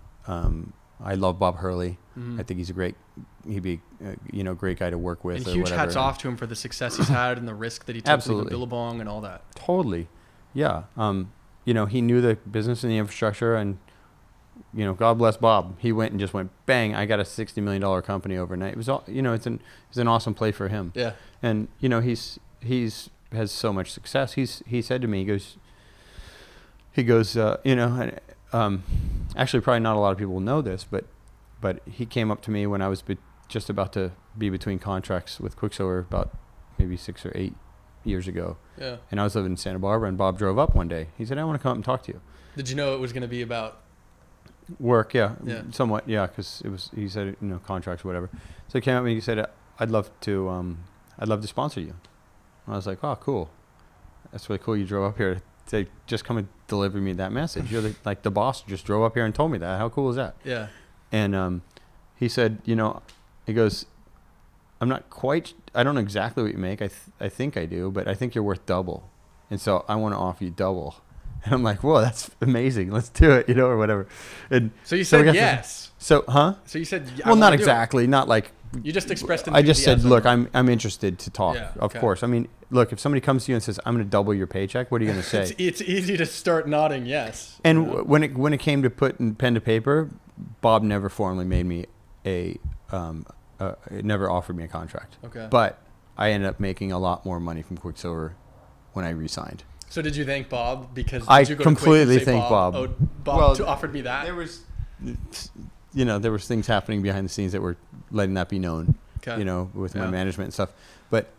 Speaker 2: I love Bob Hurley.
Speaker 1: Mm-hmm.
Speaker 2: I think he'd be great guy to work with.
Speaker 1: And
Speaker 2: or
Speaker 1: huge
Speaker 2: whatever.
Speaker 1: hats off to him for the success he's had and the risk that he took
Speaker 2: Absolutely.
Speaker 1: with Billabong and all that.
Speaker 2: Totally. Yeah. He knew the business and the infrastructure, and God bless Bob. He went and just went bang. I got a $60 million company overnight. It was all, it's an awesome play for him.
Speaker 1: Yeah.
Speaker 2: And he's has so much success. He said to me, he goes, actually probably not a lot of people know this, but he came up to me when I was just about to be between contracts with Quicksilver about maybe 6 or 8 years ago.
Speaker 1: Yeah.
Speaker 2: And I was living in Santa Barbara, and Bob drove up one day. He said, I want to come up and talk to you.
Speaker 1: Did you know it was going to be about
Speaker 2: work? Yeah.
Speaker 1: Yeah.
Speaker 2: Somewhat. Yeah. Cause he said, contracts, whatever. So he came up and he said, I'd love to sponsor you. And I was like, oh, cool. That's really cool. You drove up here to just come and deliver me that message. You're the boss just drove up here and told me that. How cool is that?
Speaker 1: Yeah.
Speaker 2: And he said, he goes, I don't know exactly what you make. I think I do, but I think you're worth double. And so I want to offer you double. And I'm like, whoa, that's amazing. Let's do it, or whatever. And
Speaker 1: so you said yes.
Speaker 2: So, huh?
Speaker 1: So you said,
Speaker 2: well, not exactly. Not like.
Speaker 1: You just expressed
Speaker 2: I just said,
Speaker 1: enthusiasm.
Speaker 2: look, I'm interested to talk. Yeah, of course. I mean, look, if somebody comes to you and says, I'm going to double your paycheck, what are you going to say?
Speaker 1: It's easy to start nodding yes.
Speaker 2: And when it came to putting pen to paper, Bob never formally made me never offered me a contract.
Speaker 1: Okay.
Speaker 2: But I ended up making a lot more money from Quicksilver when I re-signed.
Speaker 1: So did you thank Bob? Because
Speaker 2: I
Speaker 1: you go
Speaker 2: completely
Speaker 1: to
Speaker 2: thank Bob.
Speaker 1: Oh, Bob offered me that?
Speaker 2: There was, there was things happening behind the scenes that were letting that be known, with my management and stuff. But,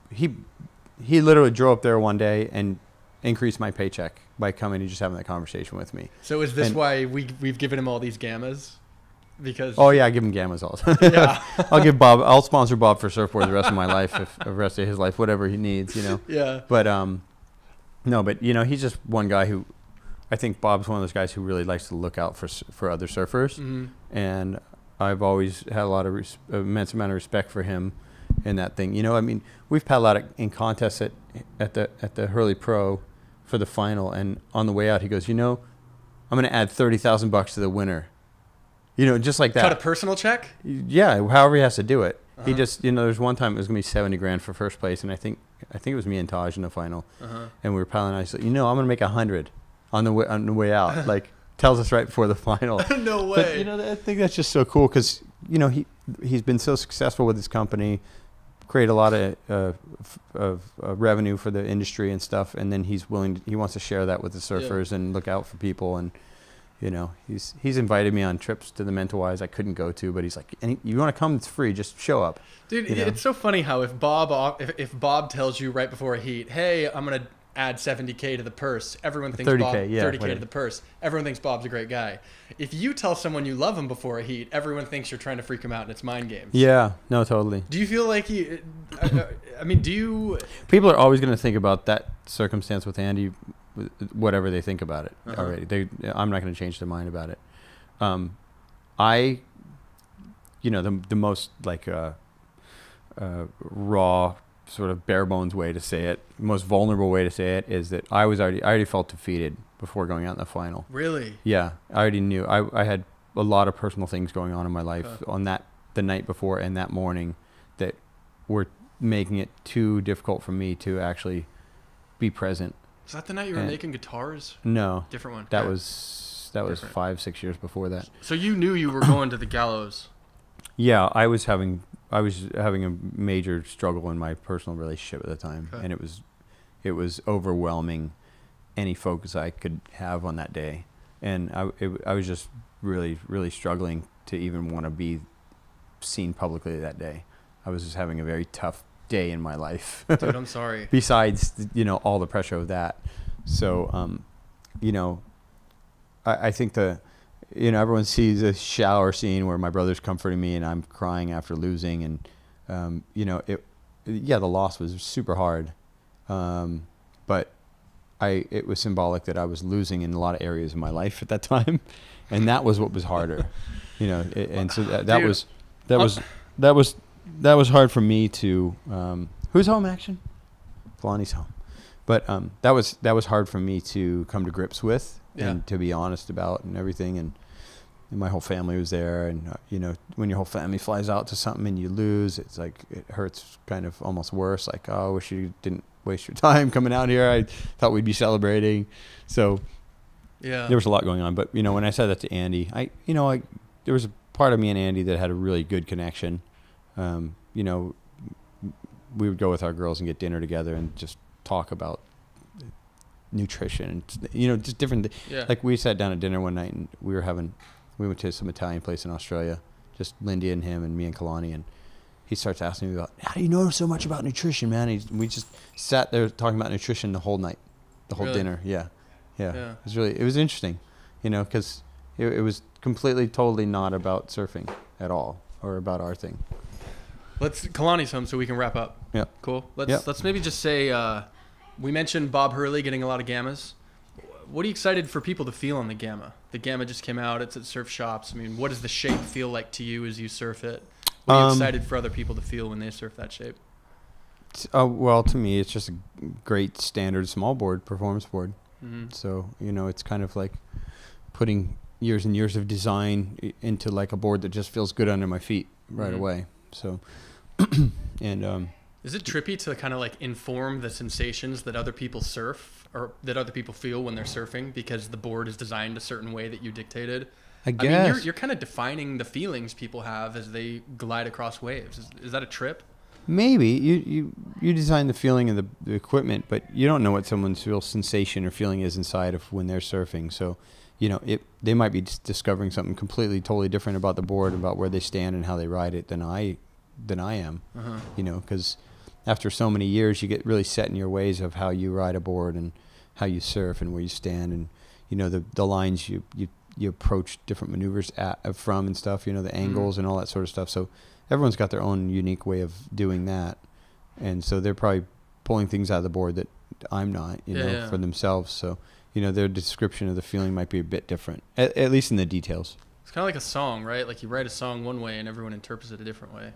Speaker 2: he literally drove up there one day and increased my paycheck by coming and just having that conversation with me.
Speaker 1: So is this why we've given him all these gammas? Because
Speaker 2: I give him gammas all the time. Yeah. I'll sponsor Bob for surfboard the rest of my life, the rest of his life, whatever he needs,
Speaker 1: Yeah.
Speaker 2: But, he's just one guy who, I think Bob's one of those guys who really likes to look out for other surfers.
Speaker 1: Mm-hmm.
Speaker 2: And I've always had a lot of immense amount of respect for him in that thing. We've paddled out in contests at the Hurley Pro for the final, and on the way out, he goes, I'm going to add $30,000 to the winner. Just like that.
Speaker 1: Cut a personal check?
Speaker 2: Yeah, however he has to do it.
Speaker 1: Uh-huh.
Speaker 2: He just, there's one time it was going to be $70,000 for first place, and I think it was me and Taj in the final, and we were paddling. I said, I'm going to make $100 on the way out. Like, tells us right before the final.
Speaker 1: No way.
Speaker 2: But, I think that's just so cool because, he's been so successful with his company, create a lot of revenue for the industry and stuff, and then he wants to share that with the surfers and look out for people. And he's invited me on trips to the Mentawais I couldn't go to, but he's like, you want to come? It's free. Just show up.
Speaker 1: Dude, it's so funny how if Bob tells you right before a heat, hey, I'm gonna add $70K to the purse, everyone thinks
Speaker 2: 30K,
Speaker 1: Bob,
Speaker 2: yeah,
Speaker 1: 30K
Speaker 2: whatever.
Speaker 1: to the purse. Everyone thinks Bob's a great guy. If you tell someone you love him before a heat, everyone thinks you're trying to freak him out, and it's mind games.
Speaker 2: Yeah, no, totally.
Speaker 1: Do you feel like do you?
Speaker 2: People are always going to think about that circumstance with Andy, whatever they think about it already. I'm not going to change their mind about it. The most raw, sort of bare bones way to say it, most vulnerable way to say it, is that I already felt defeated before going out in the final.
Speaker 1: Really?
Speaker 2: Yeah, I already knew. I had a lot of personal things going on in my life on the night before and that morning that were making it too difficult for me to actually be present.
Speaker 1: Is that the night you were making guitars?
Speaker 2: No,
Speaker 1: different one.
Speaker 2: That was 5-6 years before that. So
Speaker 1: you knew you were going to the gallows.
Speaker 2: Yeah, I was having a major struggle in my personal relationship at the time, and it was overwhelming any focus I could have on that day, and I was just really, really struggling to even want to be seen publicly that day. I was just having a very tough day in my life.
Speaker 1: Dude, I'm sorry.
Speaker 2: Besides, all the pressure of that. So, I think everyone sees a shower scene where my brother's comforting me and I'm crying after losing, and the loss was super hard, but it was symbolic that I was losing in a lot of areas of my life at that time, and that was what was harder, and so that was hard for me to. Who's home? Action. Lonnie's home, but that was hard for me to come to grips with and to be honest about and everything, and and my whole family was there. And you know, when your whole family flies out to something and you lose, it's like it hurts kind of almost worse. Like, oh, I wish you didn't waste your time coming out here. I thought we'd be celebrating. So
Speaker 1: yeah,
Speaker 2: there was a lot going on. But you know, when I said that to Andy, there was a part of me and Andy that had a really good connection. You know, we would go with our girls and get dinner together and just talk about nutrition and, you know, just different.
Speaker 1: Yeah.
Speaker 2: Like we sat down at dinner one night and we went to some Italian place in Australia, just Lindy and him and me and Kalani, and he starts asking me about, how do you know so much about nutrition, man? We just sat there talking about nutrition the whole night, the whole dinner. Yeah. It was interesting, you know, because it was completely, totally not about surfing at all or about our thing.
Speaker 1: Kalani's home, so we can wrap up.
Speaker 2: Yeah.
Speaker 1: Cool. Let's maybe just say, we mentioned Bob Hurley getting a lot of gammas. What are you excited for people to feel on the gamma? The gamma just came out. It's at surf shops. I mean, what does the shape feel like to you as you surf it? What are you excited for other people to feel when they surf that shape?
Speaker 2: Well, to me, it's just a great standard small board, performance board.
Speaker 1: Mm-hmm.
Speaker 2: So, you know, it's kind of like putting years and years of design into like a board that just feels good under my feet right away. So, and
Speaker 1: is it trippy to kind of like inform the sensations that other people surf or that other people feel when they're surfing because the board is designed a certain way that you dictated?
Speaker 2: I guess.
Speaker 1: I mean, you're kind of defining the feelings people have as they glide across waves. Is that a trip?
Speaker 2: Maybe you design the feeling of the equipment, but you don't know what someone's real sensation or feeling is inside of when they're surfing. So, you know, they might be discovering something completely, totally different about the board, about where they stand and how they ride it than I am. Uh-huh. You know, because after so many years, you get really set in your ways of how you ride a board and how you surf and where you stand, and you know the lines you approach different maneuvers from and stuff. You know, the angles and all that sort of stuff. So everyone's got their own unique way of doing that, and so they're probably pulling things out of the board that I'm not, you know, for themselves. So, you know, their description of the feeling might be a bit different, at least in the details.
Speaker 1: It's kind of like a song, right? Like you write a song one way and everyone interprets it a different way.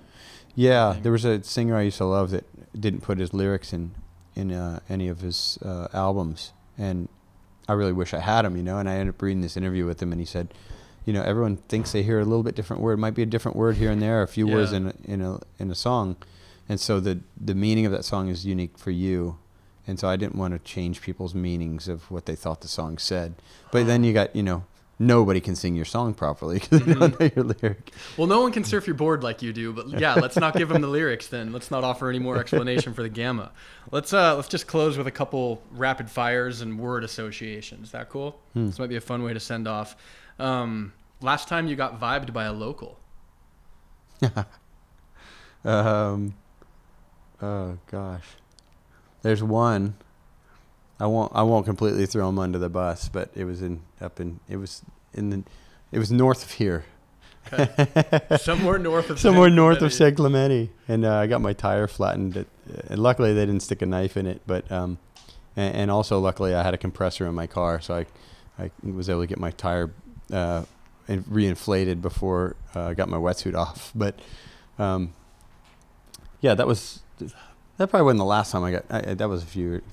Speaker 2: Yeah, there was a singer I used to love that didn't put his lyrics in any of his albums, and I really wish I had him, you know. And I ended up reading this interview with him, and he said, you know, everyone thinks they hear a little bit different word. It might be a different word here and there, a few words in a song, and so the meaning of that song is unique for you. And so I didn't want to change people's meanings of what they thought the song said. But then you got, you know, nobody can sing your song properly because they don't know your lyric.
Speaker 1: Well, no one can surf your board like you do, but yeah, let's not give them the lyrics then. Let's not offer any more explanation for the gamma. Let's just close with a couple rapid fires and word associations. Is that cool? This might be a fun way to send off. Last time you got vibed by a local?
Speaker 2: Oh gosh. There's one. I won't completely throw him under the bus, but it was north of here.
Speaker 1: Okay. Somewhere north of
Speaker 2: San Clemente, and I got my tire flattened. And luckily they didn't stick a knife in it, but and also luckily I had a compressor in my car, so I was able to get my tire reinflated before I got my wetsuit off. But yeah, that probably wasn't the last time I got. That was a few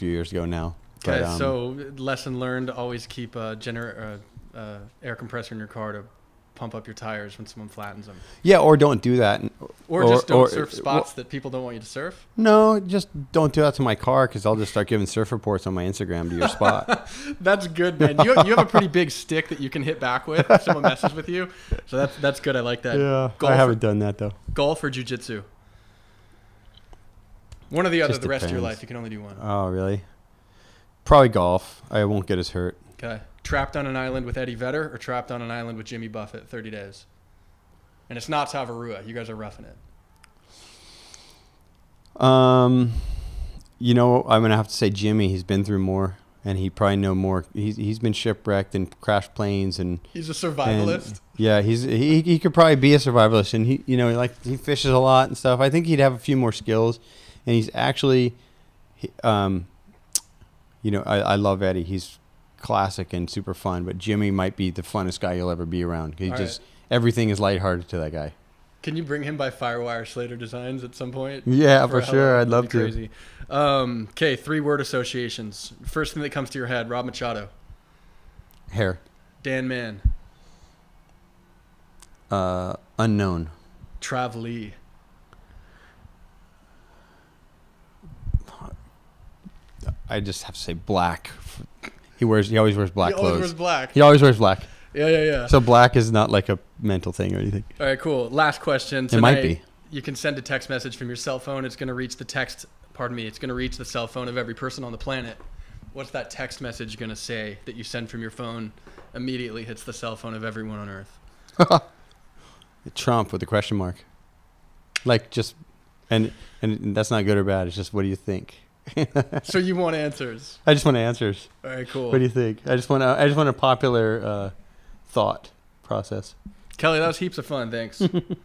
Speaker 2: years ago now.
Speaker 1: Okay,
Speaker 2: but,
Speaker 1: so lesson learned: always keep a air compressor in your car to pump up your tires when someone flattens them.
Speaker 2: Yeah, or don't do that.
Speaker 1: Or just don't surf spots that people don't want you to surf.
Speaker 2: No, just don't do that to my car, because I'll just start giving surf reports on my Instagram to your spot.
Speaker 1: That's good, man. You have a pretty big stick that you can hit back with if someone messes with you. So that's good. I like that.
Speaker 2: Yeah, I haven't done that though.
Speaker 1: Golf or jiu-jitsu? One or the other. The rest of your life, you can only do one.
Speaker 2: Oh, really? Probably golf. I won't get as hurt.
Speaker 1: Okay. Trapped on an island with Eddie Vedder or trapped on an island with Jimmy Buffett 30 days? And it's not Tavarua. You guys are roughing it.
Speaker 2: You know, I'm going to have to say Jimmy. He's been through more, and he probably know more. He's been shipwrecked and crashed planes, and
Speaker 1: he's a survivalist.
Speaker 2: And, yeah, he could probably be a survivalist, and he fishes a lot and stuff. I think he'd have a few more skills, and he's actually, I love Eddie. He's classic and super fun, but Jimmy might be the funnest guy you'll ever be around. Everything is lighthearted to that guy.
Speaker 1: Can you bring him by Firewire Slater Designs at some point?
Speaker 2: Yeah, for sure. I'd love to.
Speaker 1: Crazy. Okay, 3 word associations. First thing that comes to your head: Rob Machado.
Speaker 2: Hair.
Speaker 1: Dan Mann.
Speaker 2: Unknown.
Speaker 1: Travelee.
Speaker 2: I just have to say black. He always wears black clothes.
Speaker 1: He always wears black.
Speaker 2: He always wears black.
Speaker 1: Yeah.
Speaker 2: So black is not like a mental thing or anything.
Speaker 1: All right, cool. Last question. Tonight,
Speaker 2: it might be.
Speaker 1: You can send a text message from your cell phone. It's going to reach it's going to reach the cell phone of every person on the planet. What's that text message going to say that you send from your phone immediately hits the cell phone of everyone on Earth?
Speaker 2: Trump with a question mark. Like just, and that's not good or bad. It's just, what do you think?
Speaker 1: So you want answers?
Speaker 2: I just want answers.
Speaker 1: All right, cool.
Speaker 2: What do you think? I just want a popular thought process.
Speaker 1: Kelly, that was heaps of fun. Thanks.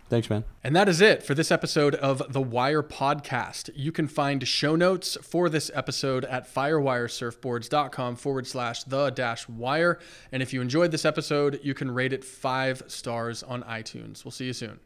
Speaker 2: Thanks, man.
Speaker 1: And that is it for this episode of The Wire Podcast. You can find show notes for this episode at firewiresurfboards.com/the-wire. And if you enjoyed this episode, you can rate it 5 stars on iTunes. We'll see you soon.